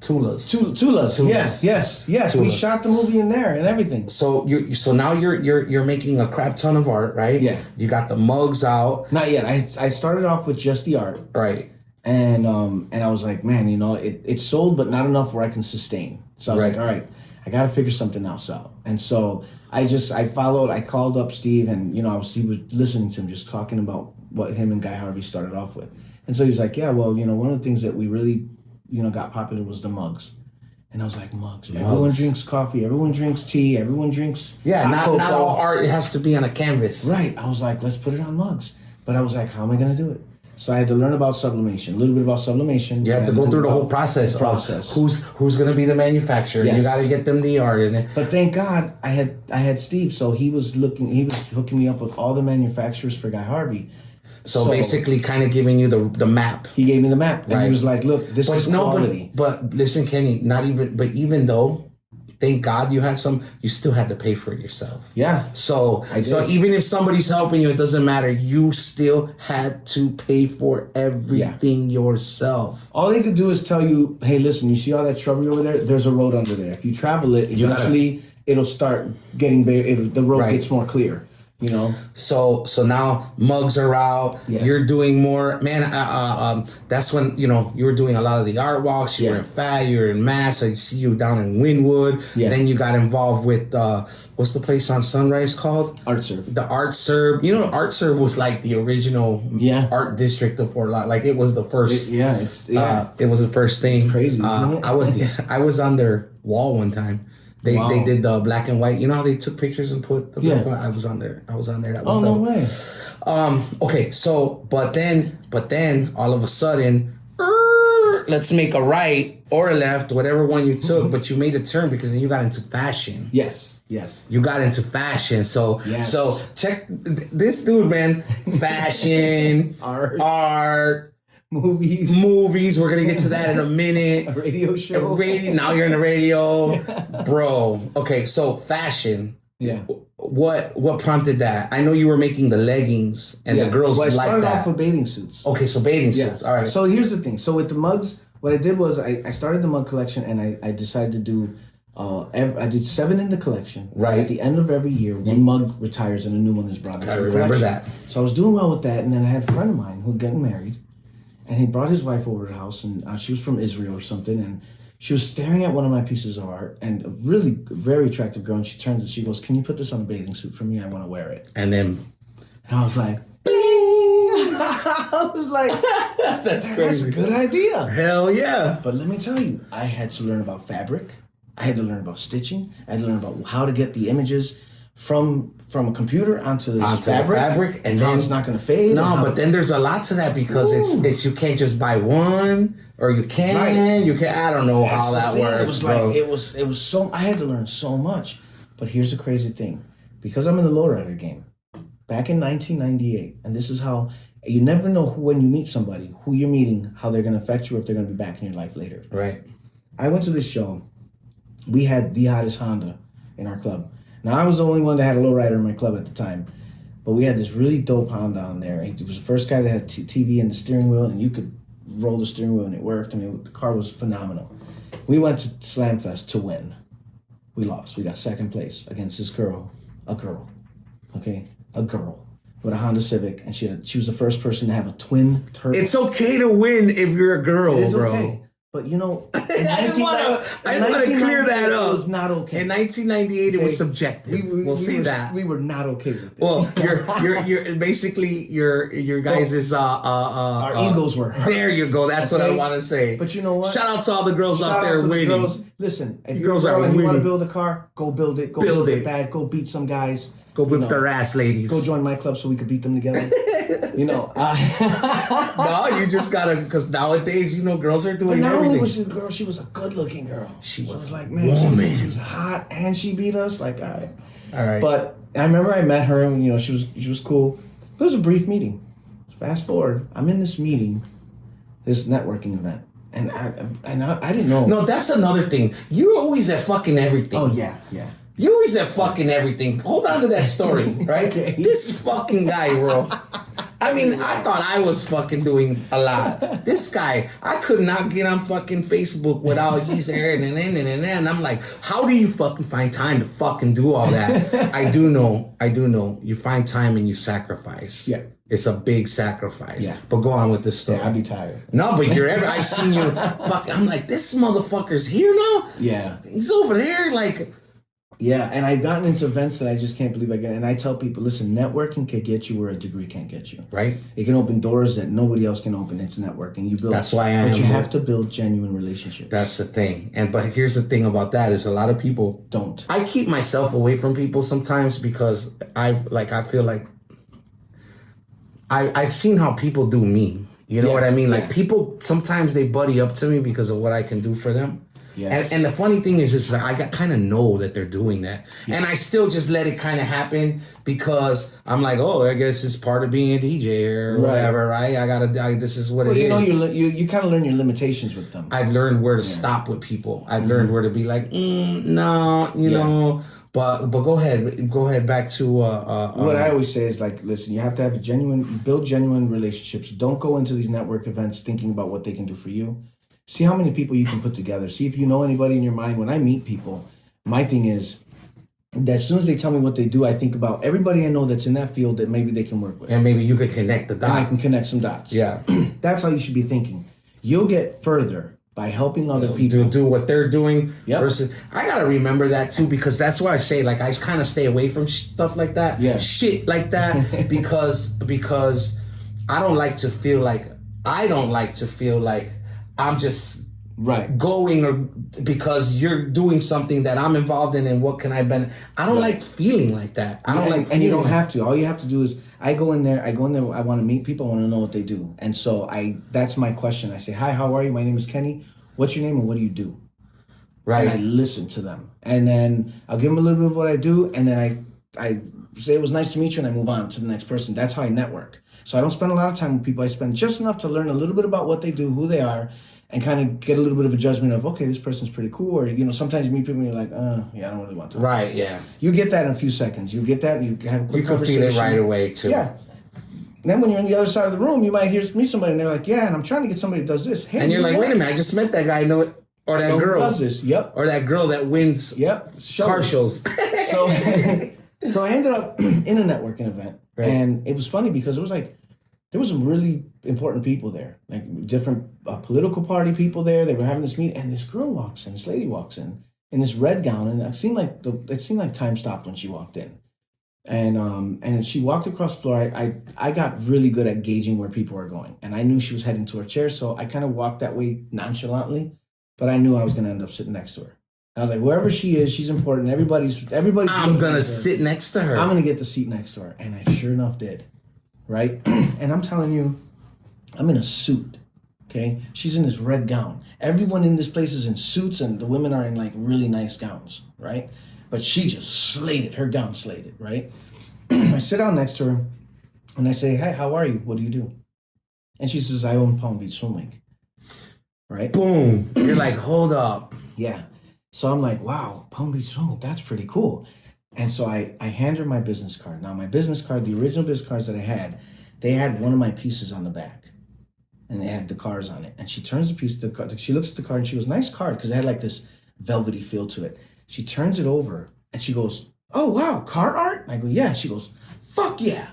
Tula's. Yes. Tula's. We shot the movie in there and everything. So now you're making a crap ton of art, right? Yeah. You got the mugs out. Not yet. I started off with just the art. Right. And I was like, man, it sold, but not enough where I can sustain. So I was like, all right, I got to figure something else out. And so I called up Steve, and he was listening to him, just talking about what him and Guy Harvey started off with. And so he was like, yeah, well, one of the things that we really, got popular was the mugs. And I was like, mugs. Everyone drinks coffee. Everyone drinks tea. Everyone drinks. Yeah, not all art has to be on a canvas. Right. I was like, let's put it on mugs. But I was like, how am I going to do it? So I had to learn about sublimation, a little bit about sublimation. You have to go through the whole process. Who's going to be the manufacturer? Yes. You got to get them the art in it. But thank God I had Steve, so he was hooking me up with all the manufacturers for Guy Harvey. So basically, kind of giving you the map. He gave me the map, and he was like, "Look, this is quality." But listen, Kenny, even though. Thank God you still had to pay for it yourself. Yeah. So even if somebody's helping you, it doesn't matter. You still had to pay for everything yourself. All they could do is tell you, hey, listen, you see all that shrubbery over there? There's a road under there. If you travel it, eventually it'll start getting big. The road gets more clear. So now mugs are out. Yeah. You're doing more, man. That's when you were doing a lot of the art walks. You were in FAT, you were in Mass. I see you down in Wynwood. Yeah. Then you got involved with what's the place on Sunrise called? Art Serve. The Art Serve. Art Serve was like the original art district of Fort Lauderdale. Like it was the first. It was the first thing. It's crazy. Isn't it? I was on their wall one time. They did the black and white. You know how they took pictures and put the black and white? I was on there. That was dope. No way. Okay, so but then all of a sudden, let's make a right or a left, whatever one you took, but you made a turn because then you got into fashion. Yes. You got into fashion. So check this dude, man. Fashion, art. Movies. We're gonna get to that in a minute. A radio show. Now you're in the radio, bro. Okay, so fashion. Yeah. What prompted that? I know you were making the leggings, and the girls like that. I started off with bathing suits. Okay, so bathing suits. All right. So here's the thing. So with the mugs, what I did was I started the mug collection, and I decided to do I did 7 in the collection. Right. At the end of every year, one mug retires and a new one is brought into I the remember collection. that. So I was doing well with that, and then I had a friend of mine who was getting married, and he brought his wife over to the house, and she was from Israel or something, and she was staring at one of my pieces of art, and a really very attractive girl, and she turns and she goes, "Can you put this on a bathing suit for me? I want to wear it." And then... And I was like, bing! I was like, That's crazy. That's a good idea. Hell yeah. But let me tell you, I had to learn about fabric. I had to learn about stitching. I had to learn about how to get the images from a computer onto the fabric, and how then it's not going to fade. No, but then there's a lot to that because it's you can't just buy one, or you can. Right. You can. I don't know how that works, bro. It was so. I had to learn so much. But here's the crazy thing, because I'm in the lowrider game. Back in 1998, and this is how you never know when you meet somebody, who you're meeting, how they're going to affect you, if they're going to be back in your life later. Right. I went to this show. We had the hottest Honda in our club. Now, I was the only one that had a lowrider in my club at the time, but we had this really dope Honda on there. It was the first guy that had TV in the steering wheel, and you could roll the steering wheel, and it worked. I mean, the car was phenomenal. We went to Slamfest to win. We lost. We got second place against this girl, a girl with a Honda Civic, and she was the first person to have a twin turbo. It's okay to win if you're a girl, it is bro. Okay. But you know, I just want to clear that up. It was not okay. In 1998, it was subjective. We'll say that we were not okay with it. Well, you're basically your guys' our egos were hurt. There you go. That's what I want to say. But you know what? Shout out to all the girls out there winning. Listen, if you're a girl and you want to build a car, go build it. Go build it bad. Go beat some guys. Go whip their ass, ladies. Go join my club so we could beat them together. No, you just gotta, because nowadays, girls are doing everything. Not only was she a girl, she was a good-looking girl. She was like, man, she was hot, and she beat us. Like, all right. But I remember I met her, and she was cool. It was a brief meeting. Fast forward, I'm in this meeting, this networking event, and I didn't know. No, that's another thing. You're always at fucking everything. Oh yeah. You always at fucking everything. Hold on to that story, right? Okay. This fucking guy, bro. I mean, I thought I was fucking doing a lot. This guy, I could not get on fucking Facebook without he's there and I'm like, how do you fucking find time to fucking do all that? I do know. You find time and you sacrifice. Yeah. It's a big sacrifice. Yeah. But go on with this story. Yeah, I'd be tired. No, but I seen you I'm like, this motherfucker's here now? Yeah. He's over there, like... Yeah, and I've gotten into events that I just can't believe I get. And I tell people, listen, networking can get you where a degree can't get you. Right. It can open doors that nobody else can open. It's networking. That's why I am. But you have to build genuine relationships. That's the thing. But here's the thing about that is a lot of people don't. I keep myself away from people sometimes because I feel like I've seen how people do me. You know what I mean? Like people sometimes they buddy up to me because of what I can do for them. Yes. And the funny thing is I kind of know that they're doing that. Yeah. And I still just let it kind of happen because I'm like, oh, I guess it's part of being a DJ or whatever, right? This is what it is. You kind of learn your limitations with them. I've learned where to stop with people. I've learned where to be like, no, you know. But go ahead back to... what I always say is like, listen, you have to have build genuine relationships. Don't go into these network events thinking about what they can do for you. See how many people you can put together. See if you know anybody in your mind. When I meet people, my thing is that as soon as they tell me what they do, I think about everybody I know that's in that field that maybe they can work with. And maybe you can connect the dots. And I can connect some dots. Yeah. That's how you should be thinking. You'll get further by helping other people. Do what they're doing. Yep. Versus, I got to remember that too, because that's why I say, like, I kind of stay away from stuff like that. Yeah. Shit like that. because I don't like to feel like I'm just going or because you're doing something that I'm involved in and what can I benefit. I don't like feeling like that. And you don't have to. All you have to do is I go in there, I want to meet people, I want to know what they do. And so that's my question. I say, hi, how are you? My name is Kenny. What's your name and what do you do? Right. And I listen to them. And then I'll give them a little bit of what I do, and then I say it was nice to meet you, and I move on to the next person. That's how I network. So I don't spend a lot of time with people. I spend just enough to learn a little bit about what they do, who they are, and kind of get a little bit of a judgment of, okay, this person's pretty cool. Or, sometimes you meet people and you're like, yeah, I don't really want to. Right, yeah. You get that in a few seconds. You get that and you have a quick conversation. You can feel it right away, too. Yeah. And then when you're on the other side of the room, you might meet somebody and they're like, yeah, and I'm trying to get somebody that does this. Hey, and you're like, wait a minute, I just met that guy. I know it. Or that Who girl. does this? Yep. Or that girl that wins car shows. So, so I ended up in a networking event. Right. And it was funny because it was like, there was some really important people there. Like different political party people there. They were having this meeting. And this girl walks in, this lady walks in this red gown. And it seemed like time stopped when she walked in. And she walked across the floor. I got really good at gauging where people were going. And I knew she was heading to her chair. So I kind of walked that way nonchalantly. But I knew I was going to end up sitting next to her. I was like, wherever she is, she's important. Everybody's. I'm going to sit next to her. I'm going to get the seat next to her. And I sure enough did. Right? And I'm telling you, I'm in a suit. Okay? She's in this red gown. Everyone in this place is in suits and the women are in like really nice gowns. Right? But she just slayed it. Her gown slayed it. Right? I sit down next to her and I say, hey, how are you? What do you do? And she says, I own Palm Beach Swim Link. Right? Boom. You're like, hold up. Yeah. So I'm like, wow, Palm Beach Swim Link, that's pretty cool. And so I hand her my business card. Now, my business card, the original business cards that I had, they had one of my pieces on the back. And they had the cars on it. And she turns the piece, she looks at the card and she goes, nice card, because it had like this velvety feel to it. She turns it over and she goes, oh, wow, car art? I go, yeah. She goes, fuck yeah.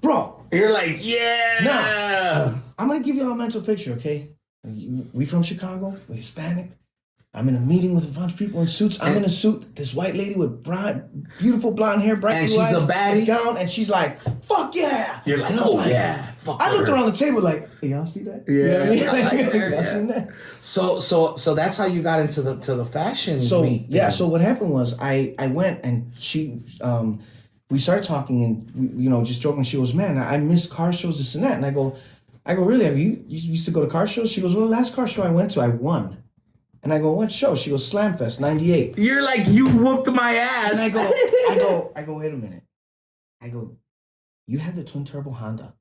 Bro. You're like, yeah. Now, I'm going to give you all a mental picture, okay? We from Chicago, we're Hispanic. I'm in a meeting with a bunch of people in suits. I'm in a suit. This white lady with beautiful blonde hair, bright blue eyes. And she's a baddie? Gown, and she's like, fuck yeah. You're like, oh yeah. Fuck I looked her. around the table like, hey, y'all see that? Yeah. You know what I mean? I like her, Y'all seen that? So that's how you got into the fashion week. Yeah, so what happened was I went and she we started talking and we, just joking. She goes, man, I miss car shows, this and that. And I go, really? Have you used to go to car shows? She goes, well, the last car show I went to, I won. And I go, what show? She goes, Slamfest, 98. You're like, you whooped my ass. And I go, wait a minute. I go, you had the twin turbo Honda.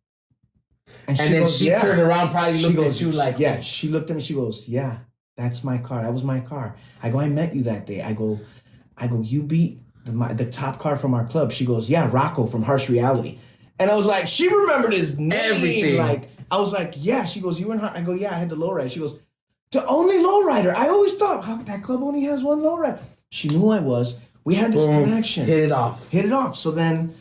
And then goes, she turned around, probably looked at you like, yeah, she looked at me, she goes, yeah, that's my car. That was my car. I go, I met you that day. I go, you beat the top car from our club. She goes, yeah, Rocco from Harsh Reality. And I was like, she remembered his name. Everything. Like, I was like, yeah. She goes, you and her. I go, yeah, I had the lowrider. She goes, the only lowrider. I always thought, how that club only has one lowrider. She knew who I was. We had this connection. Hit it off. So then,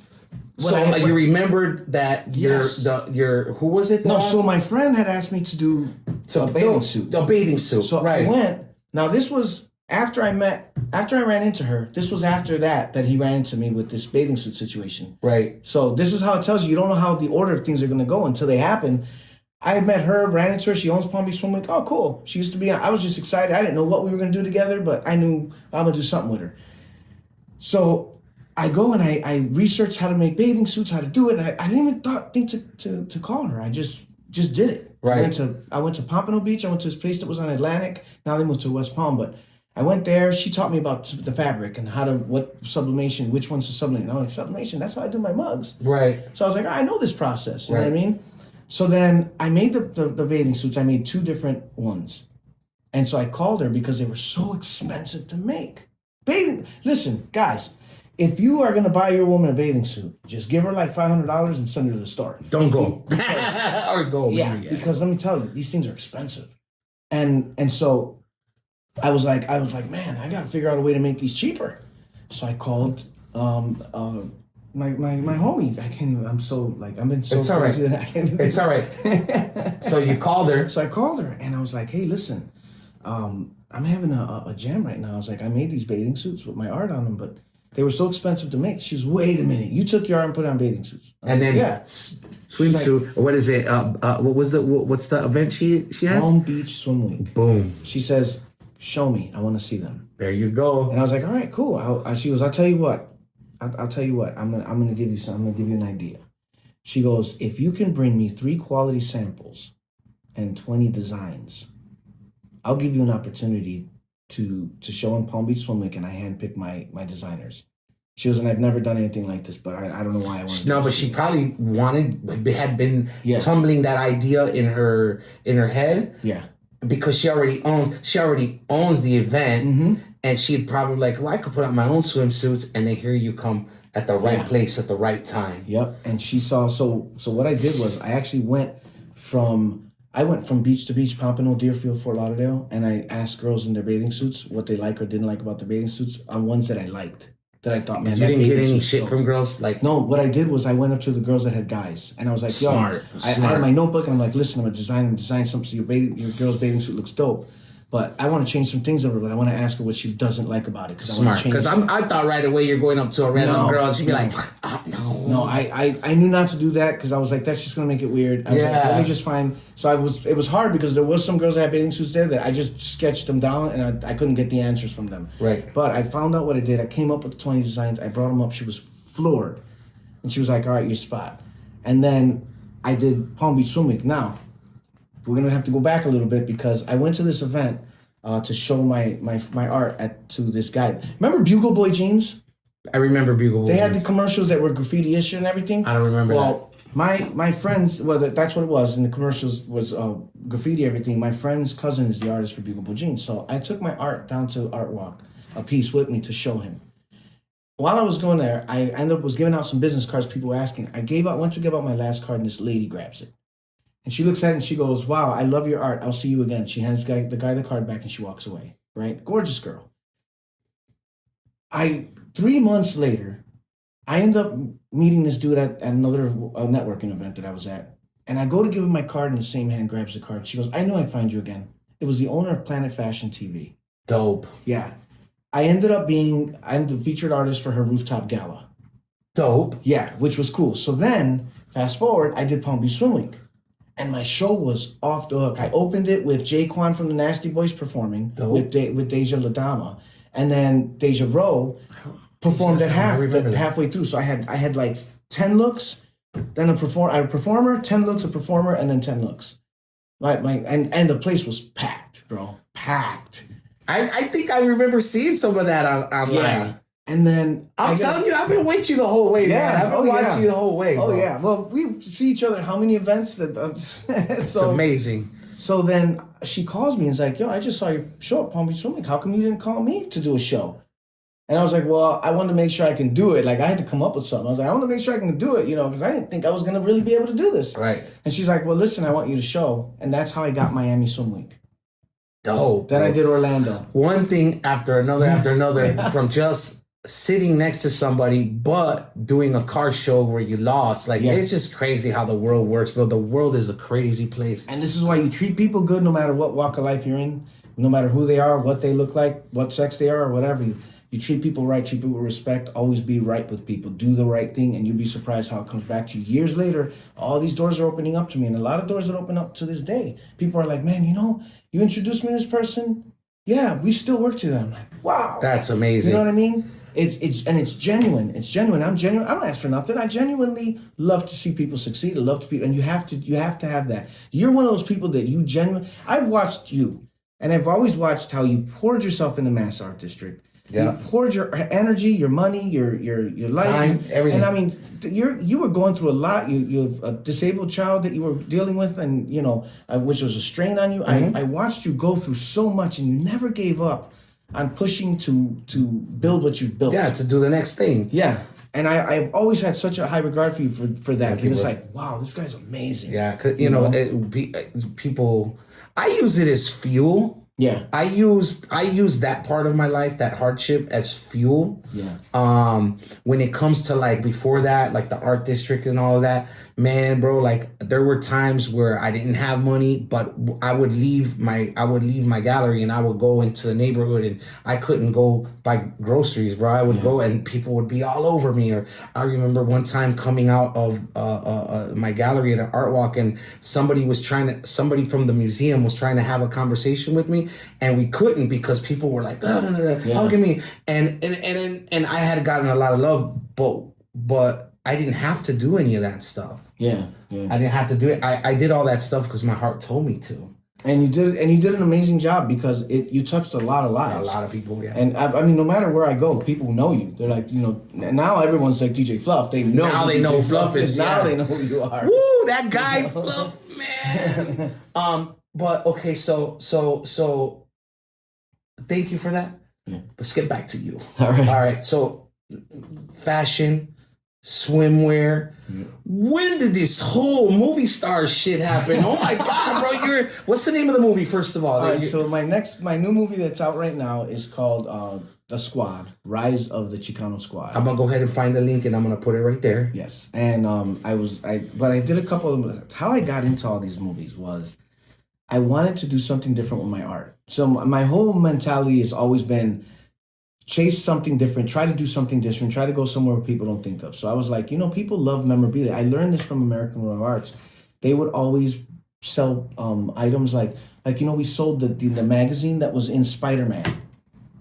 you remembered that your who was it? No, so my friend had asked me to do a bathing suit. A bathing suit. So right. I went. Now this was after I ran into her. This was after that he ran into me with this bathing suit situation. Right. So this is how it tells you don't know how the order of things are going to go until they happen. I had met her, ran into her. She owns Palm Beach Swim Link. Oh, cool. She used to be. I was just excited. I didn't know what we were going to do together, but I knew I'm going to do something with her. So I go and I researched how to make bathing suits, how to do it. And I didn't even think to call her. I just did it. Right. I went to Pompano Beach. I went to this place that was on Atlantic. Now they moved to West Palm, but I went there. She taught me about the fabric and what sublimation, which one's the sublimation. I'm like, sublimation, that's how I do my mugs. Right. So I was like, I know this process. You know what I mean? So then I made the bathing suits. I made 2 different ones. And so I called her because they were so expensive to make. Listen, guys, if you are going to buy your woman a bathing suit, just give her like $500 and send her to the store. Don't go. Or go. Yeah, because let me tell you, these things are expensive. And so I was like, man, I got to figure out a way to make these cheaper. So I called my homie. I can't even, I'm so like, I've been so It's all right. crazy that I can't even. It's all right. So you called her. So I called her and I was like, hey, listen, I'm having a jam right now. I was like, I made these bathing suits with my art on them, but they were so expensive to make. She was, wait a minute, you took your art and put it on bathing suits. And then swimsuit. Like, what is it? What's the event she has? Palm Beach Swim Week. Boom. She says, show me. I want to see them. There you go. And I was like, all right, cool. She goes, I'll tell you what. I'll tell you what. I'm gonna give you something. I'm gonna give you an idea. She goes, if you can bring me 3 quality samples and 20 designs, I'll give you an opportunity to show in Palm Beach Swim Week, and I handpick my designers. She goes, and I've never done anything like this, but I don't know why I wanted. No, but she probably had been tumbling that idea in her head. Yeah. Because she already owns the event, and she'd probably like, well, I could put out my own swimsuits, and then here you come at the right place at the right time. Yep. And she saw. So what I did was I actually went from I went from beach to beach, Pompano, Deerfield, Fort Lauderdale, and I asked girls in their bathing suits what they like or didn't like about the bathing suits on ones that I liked. That I thought, man, you didn't get any suit's shit dope. from girls? Like, no, what I did was I went up to the girls that had guys, and I was like, Smart. I had my notebook, and I'm like, listen, I'm design something so your girl's bathing suit looks dope. But I want to change some things over, but I want to ask her what she doesn't like about it. Smart. Because I thought right away you're going up to a random girl and she'd be like, no. No, I knew not to do that because I was like, that's just going to make it weird. I was like, let me just find. So it was hard because there was some girls that had bathing suits there that I just sketched them down and I couldn't get the answers from them. Right. But I found out what I did. I came up with the 20 designs. I brought them up. She was floored. And she was like, all right, your spot. And then I did Palm Beach Swim Week. Now, we're going to have to go back a little bit because I went to this event to show my art to this guy. Remember Bugle Boy jeans? I remember Bugle Boy They jeans. had the commercials that were graffiti-ish and everything. I don't remember that. My friends, well, that's what it was, and the commercials was graffiti, everything. My friend's cousin is the artist for Bugle Boy jeans, so I took my art down to Art Walk, a piece with me to show him. While I was going there, I was giving out some business cards. People were asking. Went to give out my last card, and this lady grabs it. And she looks at it and she goes, wow, I love your art. I'll see you again. She hands the guy the card back and she walks away. Right? Gorgeous girl. 3 months later, I end up meeting this dude at another networking event that I was at. And I go to give him my card and the same hand grabs the card. She goes, I knew I'd find you again. It was the owner of Planet Fashion TV. Dope. Yeah. I'm the featured artist for her rooftop gala. Dope. Yeah, which was cool. So then, fast forward, I did Palm Beach Swim Week. And my show was off the hook. I opened it with Jaquan from the Nasty Boys performing with Deja Ladama. And then Deja Rowe performed at halfway through. So I had like 10 looks, then a performer, 10 looks, a performer, and then 10 looks. And the place was packed, bro. Packed. I think I remember seeing some of that online. Yeah. And then I'm telling you, I've been with you the whole way, man. I've been watching you the whole way. Oh bro. yeah. Well, we see each other at how many events that it's amazing. So then she calls me and is like, yo, I just saw your show at Palm Beach Swim Week. How come you didn't call me to do a show? And I was like, well, I wanted to make sure I can do it. Like, I had to come up with something. I was like, I want to make sure I can do it, because I didn't think I was going to really be able to do this. Right. And she's like, well, listen, I want you to show. And that's how I got Miami Swim Week. Dope. Then I did Orlando. One thing after another from just sitting next to somebody, but doing a car show where you lost. It's just crazy how the world works, bro. The world is a crazy place. And this is why you treat people good no matter what walk of life you're in, no matter who they are, what they look like, what sex they are, or whatever. You treat people right, treat people with respect, always be right with people, do the right thing, and you'll be surprised how it comes back to you. Years later, all these doors are opening up to me, and a lot of doors that open up to this day. People are like, man, you introduced me to this person? Yeah, we still work together. I'm like, wow. That's amazing. You know what I mean? It's genuine. It's genuine. I'm genuine. I don't ask for nothing. I genuinely love to see people succeed. I love to be, and you have to have that. You're one of those people that you genuinely. I've watched you, and I've always watched how you poured yourself in the Mass Art District. Yeah. You poured your energy, your money, your life, time, everything. And I mean, you were going through a lot. You have a disabled child that you were dealing with, and which was a strain on you. Mm-hmm. I watched you go through so much, and you never gave up on pushing to build what you've built. Yeah, to do the next thing. Yeah. And I've always had such a high regard for you for that. It was like, wow, this guy's amazing. Yeah, because, people, I use it as fuel. Yeah. I use that part of my life, that hardship, as fuel. Yeah. When it comes to before that, the art district and all of that, man, bro, there were times where I didn't have money, but I would leave my gallery and I would go into the neighborhood and I couldn't go buy groceries, bro. I would go and people would be all over me. Or I remember one time coming out of my gallery at an art walk and somebody from the museum was trying to have a conversation with me and we couldn't because people were like, hugging me. And I had gotten a lot of love, but I didn't have to do any of that stuff. Yeah. I didn't have to do it. I did all that stuff because my heart told me to. And you did an amazing job because you touched a lot of lives. A lot of people, yeah. And I mean, no matter where I go, people know you. They're like, now everyone's like DJ Fluff. They know. Now they know Fluff is. Now they know who you are. Woo, that guy Fluff, man. But okay, so thank you for that. Yeah. Let's get back to you. All right. So fashion, swimwear. When did this whole movie star shit happen? Oh my God, bro! What's the name of the movie? First of all, So my new movie that's out right now is called The Squad: Rise of the Chicano Squad. I'm gonna go ahead and find the link, and I'm gonna put it right there. Yes, and I did a couple of. How I got into all these movies was, I wanted to do something different with my art. So my whole mentality has always been, chase something different, try to do something different, try to go somewhere where people don't think of. So I was like, people love memorabilia. I learned this from American Royal Arts. They would always sell items like we sold the magazine that was in Spider-Man.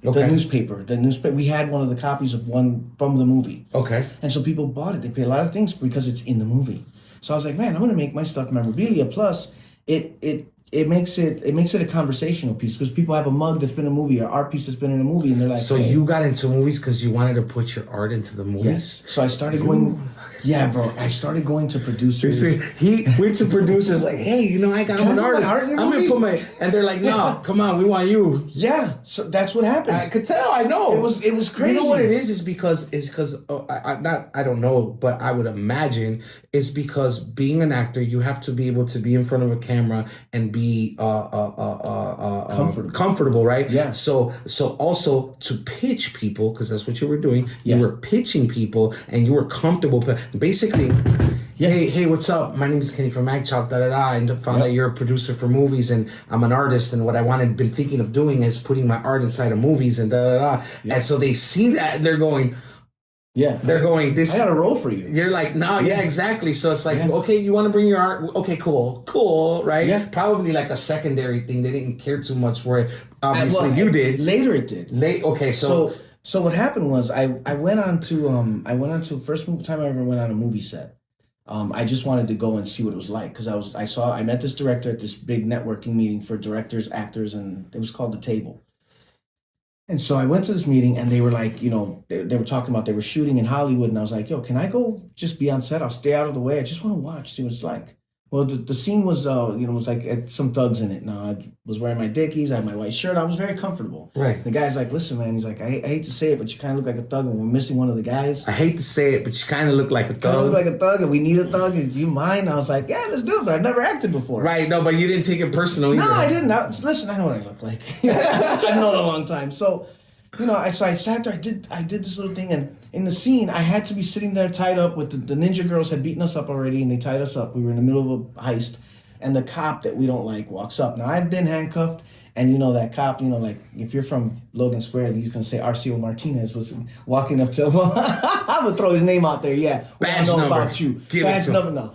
Okay. The newspaper. We had one of the copies of one from the movie. Okay. And so people bought it. They paid a lot of things because it's in the movie. So I was like, man, I'm gonna make my stuff memorabilia. Plus, it makes it a conversational piece because people have a mug that's been in a movie or art piece that's been in a movie, and they're like, so hey. You got into movies because you wanted to put your art into the movies? Yes. So I started going. Yeah, bro. I started going to producers. He went to producers like, hey, I got an artist. I'm gonna put and they're like, no, come on, we want you. Yeah. So that's what happened. I could tell. I know. It was crazy. You know what it is? Is because I don't know, but I would imagine it's because being an actor, you have to be able to be in front of a camera and be comfortable, right? Yeah. So also to pitch people, because that's what you were doing. You were pitching people, and you were comfortable. Basically, hey, what's up? My name is Kenny from MagChalk, and found out you're a producer for movies, and I'm an artist, and what been thinking of doing is putting my art inside of movies, and And so they see that, and they're going, this. I got a role for you. You're like, no, exactly. So it's like, okay, you want to bring your art? Okay, cool, right? Yeah. Probably like a secondary thing. They didn't care too much for it. Obviously, you did. Later, it did. Okay, So what happened was I went on to first time I ever went on a movie set. I just wanted to go and see what it was like because I met this director at this big networking meeting for directors, actors, and it was called The Table. And so I went to this meeting, and they were like, they were talking about they were shooting in Hollywood, and I was like, yo, can I go just be on set? I'll stay out of the way. I just want to watch, see what it's like. Well, the scene was, was like some thugs in it. Now, I was wearing my Dickies, I had my white shirt. I was very comfortable. Right. The guy's like, listen, man. He's like, I hate to say it, but you kind of look like a thug, and we're missing one of the guys. I hate to say it, but you kind of look like a thug. Kind of look like a thug, and we need a thug. And you mind? I was like, yeah, let's do it. But I've never acted before. Right. No, but you didn't take it personal either. No, I didn't. Listen, I know what I look like. I've known a long time. So, I sat there. I did this little thing, and in the scene, I had to be sitting there tied up with the ninja girls had beaten us up already, and they tied us up. We were in the middle of a heist. And the cop that we don't like walks up. Now, I've been handcuffed, and that cop, like if you're from Logan Square, he's going to say Arcio Martinez was walking up to him. I'm going to throw his name out there, yeah. Badge number. About you. Give Badge it to number, no.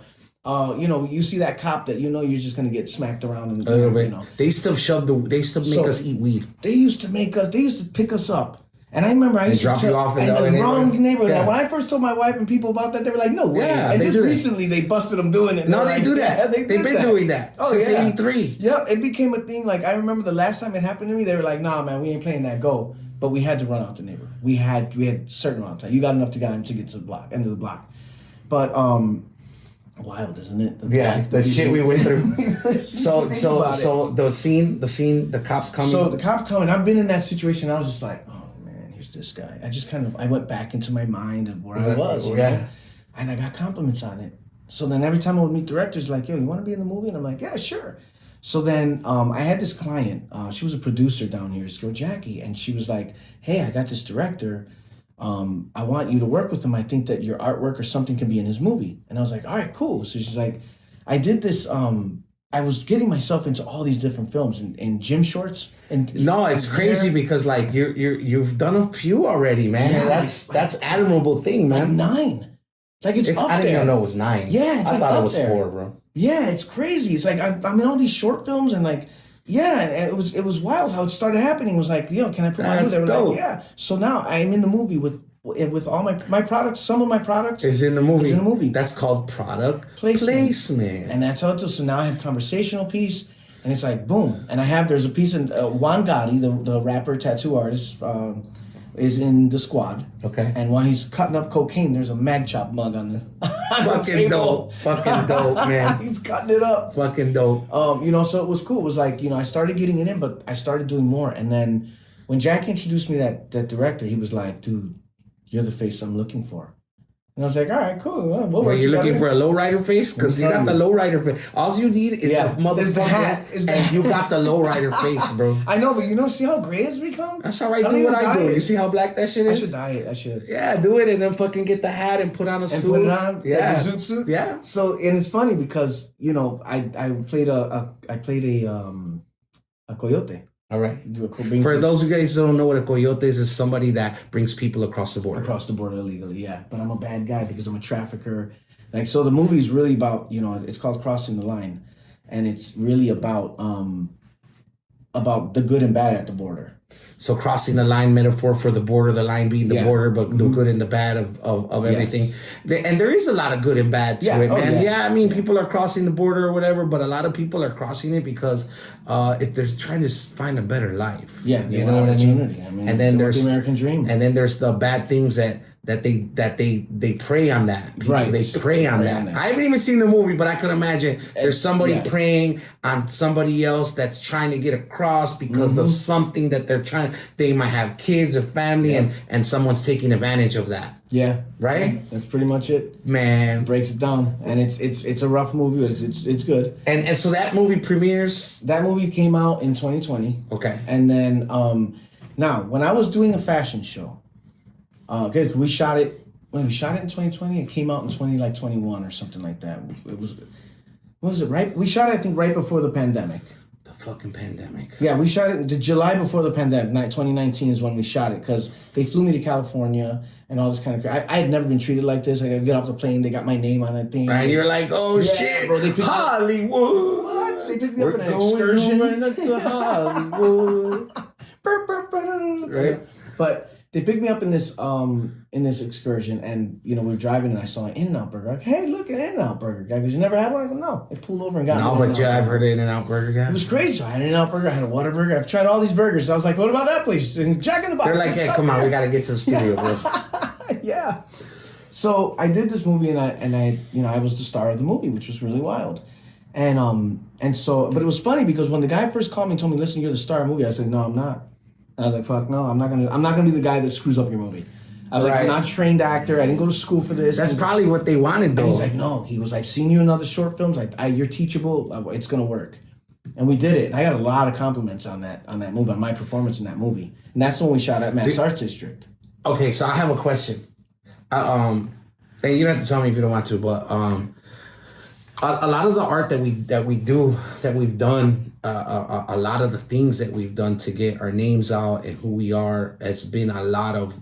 You see that cop that you're just going to get smacked around in the a little bit. They still make us eat weed. They used to pick us up. And I remember I used to drop you off in the wrong neighborhood. Yeah. When I first told my wife and people about that, they were like, "No way!" Yeah, and just recently, they busted them doing it. No, they do that. Yeah, They've been doing that since '83. Yeah, it became a thing. Like I remember the last time it happened to me, they were like, "Nah, man, we ain't playing that. Go." But we had to run out the neighborhood. We had a certain amount of time. You got enough time to get to the end of the block. But wild, isn't it? The shit we went through. So the scene, the cops coming. So the cop coming. I've been in that situation. I was just like, this guy. I went back into my mind of where I was, and I got compliments on it. So then every time I would meet directors, like, yo, you want to be in the movie? And I'm like, yeah, sure. So then I had this client. She was a producer down here, this girl Jackie, and she was like, hey, I got this director. I want you to work with him. I think that your artwork or something can be in his movie. And I was like, all right, cool. So she's like, I did this. I was getting myself into all these different films and gym shorts. And it's crazy because like you've done a few already, man. Yeah, that's admirable thing, man. Like 9, like it's up there. I didn't even know it was 9. Yeah, it's I like thought up it was there. 4, bro. Yeah, it's crazy. It's like I'm in all these short films and like it was wild how it started happening. It was like, yo, can I put my movie? They were like, yeah. So now I'm in the movie with all my products. Some of my products is in the movie. Is in the movie. That's called product placement. And that's how it is. So now I have conversational piece. And it's like, boom. And there's a piece in Juan Gotti, the rapper, tattoo artist, is in the squad. Okay. And while he's cutting up cocaine, there's a Mag Chop mug on the Fucking dope. Fucking dope, man. He's cutting it up. Fucking dope. So it was cool. It was like, I started getting it in, but I started doing more. And then when Jack introduced me that director, he was like, dude, you're the face I'm looking for. And I was like, all right, cool. We'll Well, you're looking for a lowrider face? Because you got the lowrider face. All you need is a motherfucker hat. And you got the lowrider face, bro. I know, but see how gray it's become? That's all right. Do what I do. You see how black that shit is? I should dye it. I should. Yeah, do it and then fucking get the hat and put on a suit. Put it on? Yeah. Like a zoot suit? Yeah. So, and it's funny because, I played a coyote. All right. For those of you guys who don't know what a coyote is somebody that brings people across the border. Across the border illegally, yeah. But I'm a bad guy because I'm a trafficker. Like, so the movie is really about, it's called Crossing the Line. And it's really about the good and bad at the border. So crossing the line, metaphor for the border, the line being the border, but the good and the bad of everything. Yes. And there is a lot of good and bad to it, man. I mean, people are crossing the border or whatever, but a lot of people are crossing it because if they're trying to find a better life. Yeah, you know what I mean? And then there's the American dream. And then there's the bad things that they prey on that. People, right. They prey on that. I haven't even seen the movie, but I can imagine there's somebody preying on somebody else that's trying to get across because of something that they're trying. They might have kids or family and someone's taking advantage of that. Yeah. Right? Yeah, that's pretty much it. Man. It breaks it down. And it's a rough movie, but it's good. And so that movie premieres? That movie came out in 2020. Okay. And then now when I was doing a fashion show, we shot it in 2020. It came out in 2021 or something like that. It was, what was it, right? We shot it, I think, right before the pandemic. The fucking pandemic. Yeah, we shot it the July before the pandemic. 2019 is when we shot it because they flew me to California and all this kind of crap. I had never been treated like this. I get off the plane, they got my name on that thing. Right, you're like, oh shit, bro, they Hollywood. What? They picked me up in an excursion. We're going to Hollywood. Right, but they picked me up in this excursion, and we were driving, and I saw an In-N-Out burger. Like, hey, look, an In-N-Out burger guy. Because you never had one. I go, no. They pulled over and got me. No, but I've heard of In-N-Out burger guy. It was crazy. So I had an In-N-Out burger. I had a Whataburger. I've tried all these burgers. I was like, what about that place? And Jack in the Box. They're like, hey, come on, we got to get to the studio, bro. Yeah. So I did this movie, and I was the star of the movie, which was really wild. And so, but it was funny because when the guy first called me and told me, listen, you're the star of the movie, I said, no, I'm not. I was like, fuck no, I'm not gonna be the guy that screws up your movie. I was like, I'm not a trained actor. I didn't go to school for this. That's probably what they wanted, though. And he's like, no. He was like, seen you in other short films. Like, you're teachable. It's gonna work. And we did it. And I got a lot of compliments on that movie, on my performance in that movie. And that's when we shot at Matt's Arts District. Okay, so I have a question. And you don't have to tell me if you don't want to, but a lot of the art that we've done. A lot of the things that we've done to get our names out and who we are has been a lot of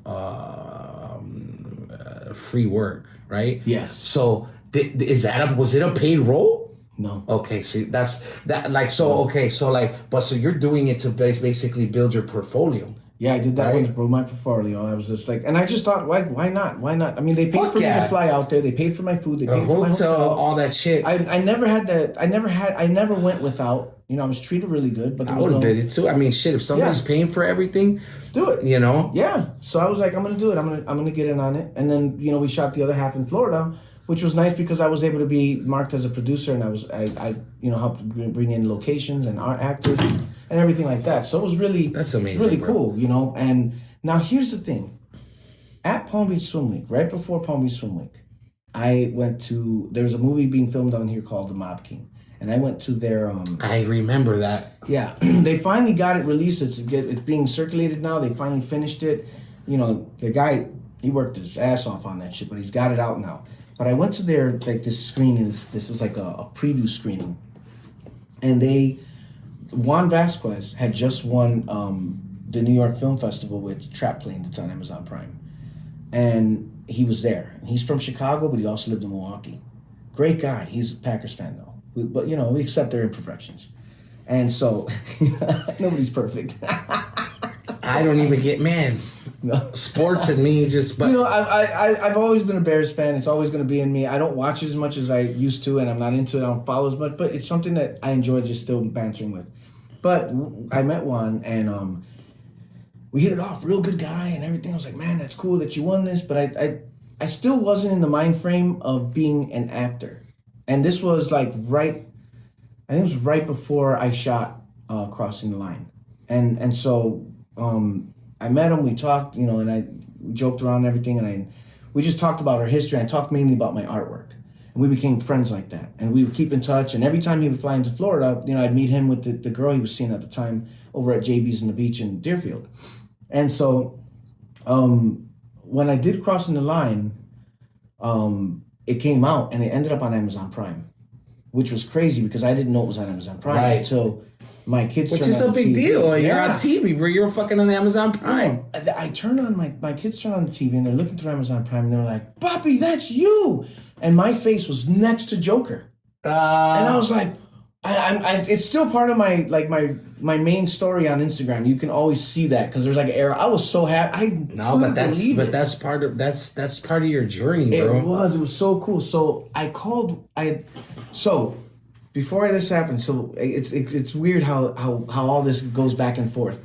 free work, right? Yes. So was it a paid role? No. Okay, see that's that like so okay so like but so you're doing it to basically build your portfolio. Yeah, I did that one to grow my portfolio. I was just like, and I just thought, why not? Why not? I mean, they paid for me to fly out there. They paid for my food. They paid for my hotel, all that shit. I never had that. I never went without. I was treated really good. But I would have did it too. I mean, shit. If somebody's paying for everything, do it. Yeah. So I was like, I'm gonna do it. I'm gonna get in on it. And then we shot the other half in Florida, which was nice because I was able to be marked as a producer, and I helped bring in locations and art actors and everything like that. So it was that's amazing, really cool, And now here's the thing: at Palm Beach Swim Week, right before Palm Beach Swim Week, I went to. There was a movie being filmed down here called The Mob King, and I went to their. I remember that. Yeah, they finally got it released. It's being circulated now. They finally finished it. The guy, he worked his ass off on that shit, but he's got it out now. But I went to their this screening. This was like a preview screening, and Juan Vasquez had just won the New York Film Festival with Trap Planes. It's on Amazon Prime, and he was there. He's from Chicago, but he also lived in Milwaukee. Great guy. He's a Packers fan though, but we accept their imperfections, and so nobody's perfect. I don't even get No. Sports and me just but I've always been a Bears fan. It's always going to be in me. I don't watch it as much as I used to, and I'm not into it. I don't follow as much, but it's something that I enjoy just still bantering with. But I met Juan, and we hit it off. Real good guy and everything. I was like, man, that's cool that you won this, but I still wasn't in the mind frame of being an actor. And this was like I think it was right before I shot Crossing the Line, and so. I met him, we talked, and I joked around and everything, and we just talked about our history. I talked mainly about my artwork. And we became friends like that. And we would keep in touch. And every time he would fly into Florida, I'd meet him with the girl he was seeing at the time over at JB's on the beach in Deerfield. And so when I did Crossing the Line, it came out and it ended up on Amazon Prime, which was crazy because I didn't know it was on Amazon Prime until my kids Which is a big deal. You're on TV, bro. You're fucking on Amazon Prime. I turn on my kids turn on the TV and they're looking through Amazon Prime and they're like, "Papi, that's you!" And my face was next to Joker, and I was like, it's still part of my main story on Instagram. You can always see that because there's like an era. I was so happy. That's part of your journey, bro. It was so cool. So before this happened, so it's weird how all this goes back and forth.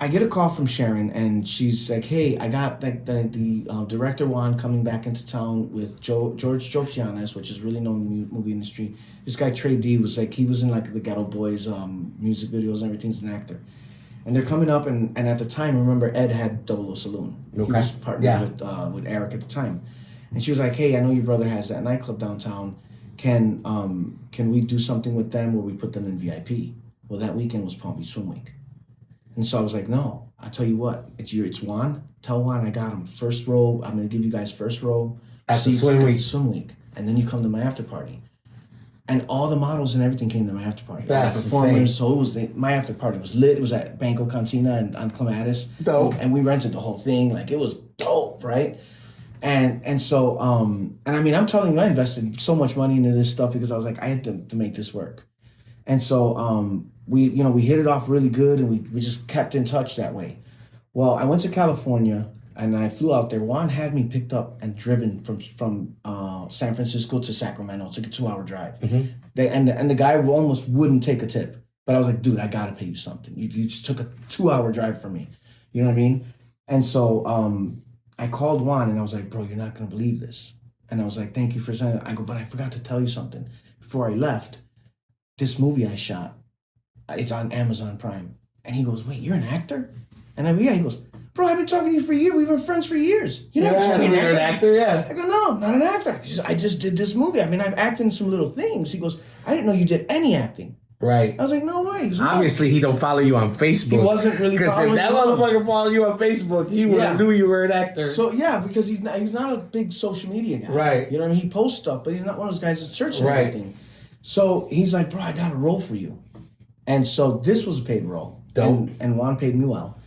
I get a call from Sharon, and she's like, "Hey, I got the director Juan coming back into town with George Jokianes, which is really known in the movie industry. This guy Trey D was like, he was in like the Ghetto Boys music videos and everything. He's an actor, and they're coming up, and at the time, remember Ed had 00 Saloon. Okay. He was partnered with Eric at the time, and she was like, "Hey, I know your brother has that nightclub downtown. Can we do something with them where we put them in VIP?" Well, that weekend was Palm Beach Swim Week. And so I was like, "No, I tell you what, it's Juan. Tell Juan I got him first row. I'm going to give you guys first row at the swim week. And then you come to my after party." And all the models and everything came to my after party. That's performers. insane. So it was my after party was lit. It was at Banco Cantina and on Clematis. Dope. And we rented the whole thing. Like, it was dope, right? And so and I mean, I'm telling you, I invested so much money into this stuff because I was like, I had to make this work. And so we hit it off really good, and we just kept in touch that way. Well, I went to California and I flew out there. Juan had me picked up and driven from San Francisco to Sacramento. It took a 2-hour drive. Mm-hmm. And the guy almost wouldn't take a tip, but I was like, "Dude, I gotta pay you something. You just took a 2-hour drive for me." You know what I mean? And so I called Juan and I was like, "Bro, you're not gonna believe this." And I was like, "Thank you for sending it." I go, "But I forgot to tell you something before I left. This movie I shot, it's on Amazon Prime." And he goes, "Wait, you're an actor?" And I go, "Yeah." He goes, "Bro, I've been talking to you for years. We've been friends for years. You never told me you're an actor." Yeah. I go, "No, I'm not an actor. I just did this movie. I mean, I've acted in some little things." He goes, "I didn't know you did any acting." Right. I was like, "No way." Goes, obviously, he don't follow you on Facebook. He wasn't really following. Because if that motherfucker followed you on Facebook, he would have knew you were an actor. So yeah, because he's not a big social media guy. Right. You know what I mean? He posts stuff, but he's not one of those guys that searches everything. So he's like, "Bro, I got a role for you." And so this was a paid role. Dope. And Juan paid me well.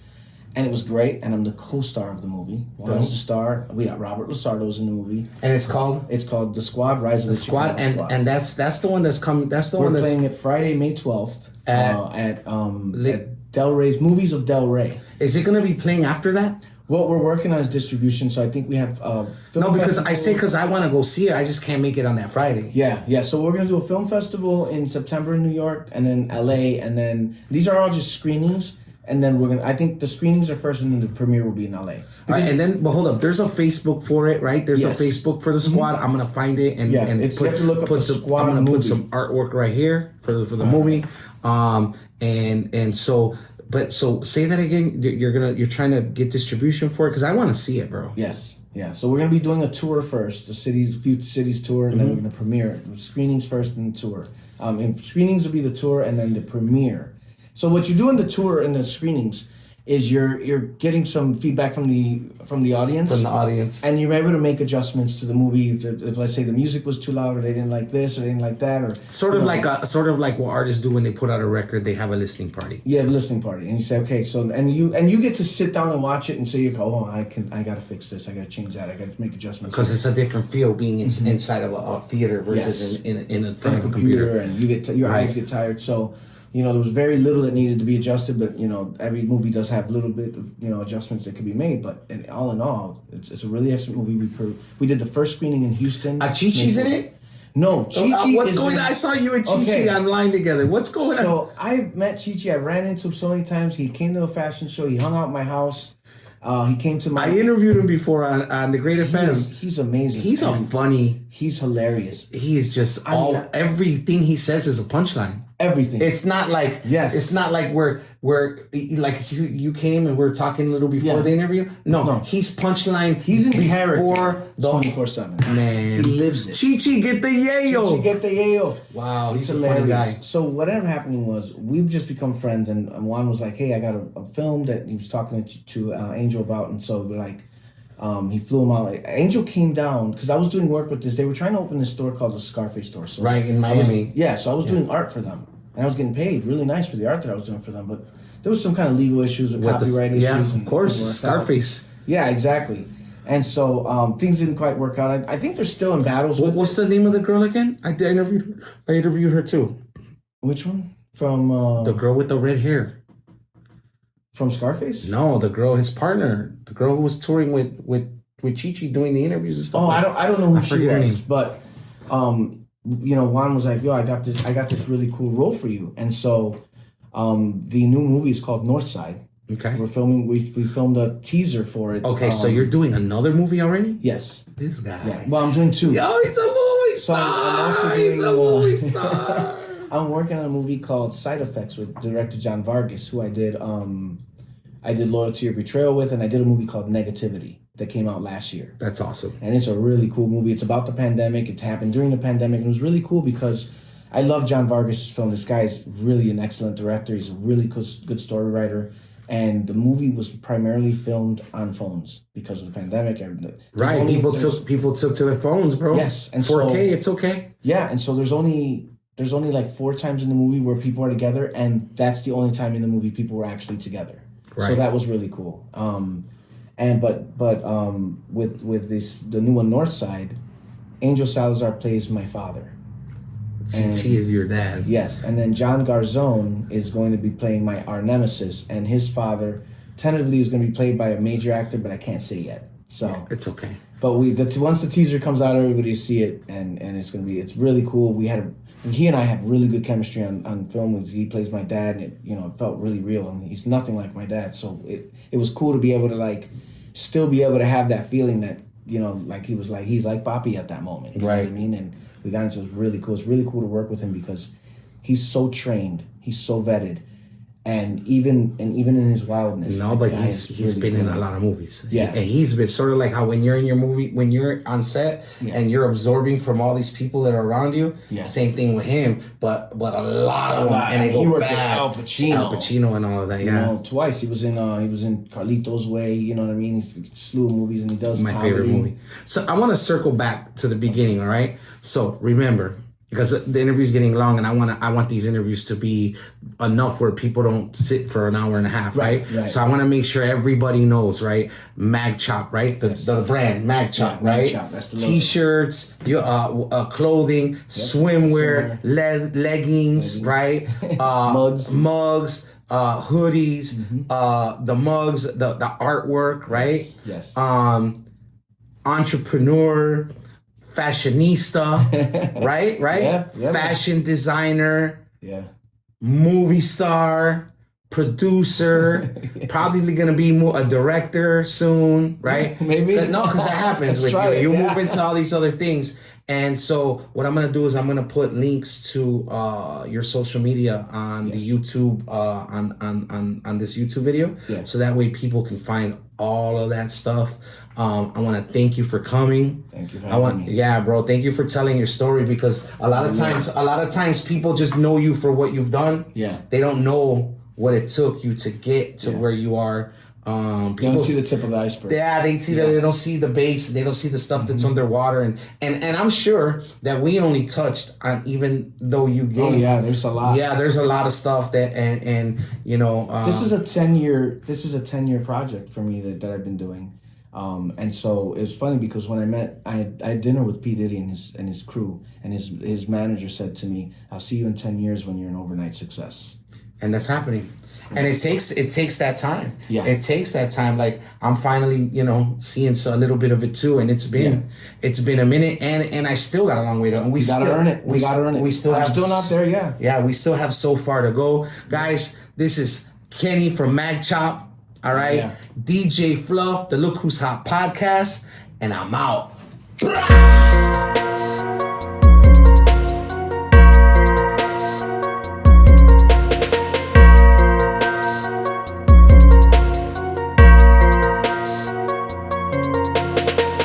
And it was great. And I'm the co-star of the movie. Juan's the star. We got Robert Lasardo's in the movie. And it's called? It's called The Squad, Rise of the Squad. And that's the one that's coming. That's the We're one that's playing it Friday, May 12th at Del Rey's Movies of Del Rey. Is it going to be playing after that? What we're working on is distribution, so I think we have because I want to go see it. I just can't make it on that Friday. Yeah. So we're gonna do a film festival in September in New York, and then LA, and then these are all just screenings. And then I think the screenings are first, and then the premiere will be in LA. All right, and then, but hold up, there's a Facebook for it, right? There's a Facebook for the Squad. I'm gonna find it and you have to look up the Squad. I'm gonna movie. put some artwork right here for the movie. So say that again. You're trying to get distribution for it because I want to see it, bro. Yes. Yeah. So we're gonna be doing a tour first, a few cities tour, and then we're gonna premiere it. Screenings first, and the tour. And screenings will be the tour, and then the premiere. So what you do in the tour and the screenings is you're getting some feedback from the audience. From the audience. And you're able to make adjustments to the movie if let's say the music was too loud, or they didn't like this, or they didn't like that, or sort of like what artists do when they put out a record. They have a listening party. Yeah, a listening party, and you say, okay, so and you get to sit down and watch it and say, "Oh, I gotta fix this. I gotta change that. I gotta make adjustments." Because it's a different feel being inside of a theater versus in front of a computer, and your eyes get tired. So. There was very little that needed to be adjusted, but every movie does have a little bit of adjustments that can be made. But all in all, it's a really excellent movie. We did the first screening in Houston. Chi-Chi's in it? No, Chi-Chi. What's going on? I saw you and Chi-Chi online together. What's going on? So I met Chi-Chi. I ran into him so many times. He came to a fashion show. He hung out at my house. He came to my. I interviewed him before on the Great FM. He's amazing. He's a funny He's hilarious. He is just everything he says is a punchline. Everything. It's not like It's not like we're like you came and we're talking a little before the interview. No, he's punchline. He's in before the 24/7. Man, he lives it. Chichi get the yayo. Chichi get the yayo. Wow, he's a hilarious. funny guy. So what ended up happening was we've just become friends, and Juan was like, "Hey, I got a film that he was talking to Angel about," and so we're like. He flew him out. Angel came down because I was doing work with this. They were trying to open this store called the Scarface store. So right in Miami. So I was doing art for them, and I was getting paid really nice for the art that I was doing for them. But there was some kind of legal issues with copyright issues. Yeah, of course, Scarface. Yeah, exactly. And so things didn't quite work out. I think they're still in battles. What's the name of the girl again? I interviewed her too. Which one? From the girl with the red hair. From Scarface? No, the girl, his partner, the girl who was touring with Chichi doing the interviews and stuff. Oh, I don't know who she was, but Juan was like, "Yo, I got this really cool role for you," and so the new movie is called Northside. Okay, we're filming. We filmed a teaser for it. Okay, so you're doing another movie already? Yes. This guy. Yeah. Well, I'm doing 2. Yo, he's a movie star. So I'm also doing, he's a movie star. I'm working on a movie called Side Effects with director John Vargas, who I did Loyalty or Betrayal with, and I did a movie called Negativity that came out last year. That's awesome. And it's a really cool movie. It's about the pandemic. It happened during the pandemic, and it was really cool because I love John Vargas' film. This guy is really an excellent director. He's a really good story writer. And the movie was primarily filmed on phones because of the pandemic. Right, people took to their phones, bro. Yes, and 4K, it's okay. Yeah, and so there's only like 4 times in the movie where people are together, and that's the only time in the movie people were actually together. Right. So that was really cool. With the new one, Northside, Angel Salazar plays my father. She is your dad. Yes, and then John Garzone is going to be playing our nemesis, and his father tentatively is going to be played by a major actor, but I can't say yet. So yeah, it's okay. But once the teaser comes out, everybody will see it, and it's really cool. He and I have really good chemistry on film. He plays my dad, and it felt really real. And he's nothing like my dad, so it was cool to be able to still be able to have that feeling that he's like Papi at that moment. You right. know what I mean? And we got into it. It was really cool. It's really cool to work with him because he's so trained, he's so vetted, and even in his wildness. No, but he's been in a lot of movies. Yeah, and he's been sort of like how when you're in your movie, when you're on set and you're absorbing from all these people that are around you. Yeah. Same thing with him, but a lot of them. And he worked with Al Pacino and all of that. Yeah, twice. He was in Carlito's Way. You know what I mean? He's a slew of movies, and he does my comedy. favorite movie. So I want to circle back to the beginning. All right. So remember, because the interview's getting long, and I want these interviews to be enough where people don't sit for an hour and a half, right? So I want to make sure everybody knows, right? Mag Chop, right? The brand Mag Chop, right? Mag Chop, that's the logo. T-shirts, clothing, swimwear, leggings, right? mugs, hoodies, the mugs, the artwork, right? Yes. Entrepreneur. Fashionista, right? Yeah, fashion designer, movie star, producer, probably gonna be a director soon, right? Maybe. No, because that happens with you. You move into all these other things. And so what I'm gonna do is I'm gonna put links to your social media on the YouTube on this YouTube video, so that way people can find all of that stuff. I want to thank you for coming. Thank you for having me. Yeah, bro. Thank you for telling your story, because a lot of times people just know you for what you've done. Yeah. They don't know what it took you to get to where you are. People don't see the tip of the iceberg. Yeah, they see that. They don't see the base. They don't see the stuff that's underwater. And I'm sure that we only touched on, even though you gave. Oh yeah, there's a lot. Yeah, there's a lot of stuff that and this is a 10-year project for me that I've been doing. And so it's funny because when I had dinner with P. Diddy and his crew, and his manager said to me, "I'll see you in 10 years when you're an overnight success." And that's happening. And it takes that time. Yeah. It takes that time. Like I'm finally, seeing a little bit of it too. And it's been a minute, and I still got a long way to go. We gotta earn it. We gotta earn it. I'm still not there. Yeah. Yeah, we still have so far to go, guys. This is Kenny from Mag Chop. All right, DJ Fluff, the Look Who's Hot podcast, and I'm out.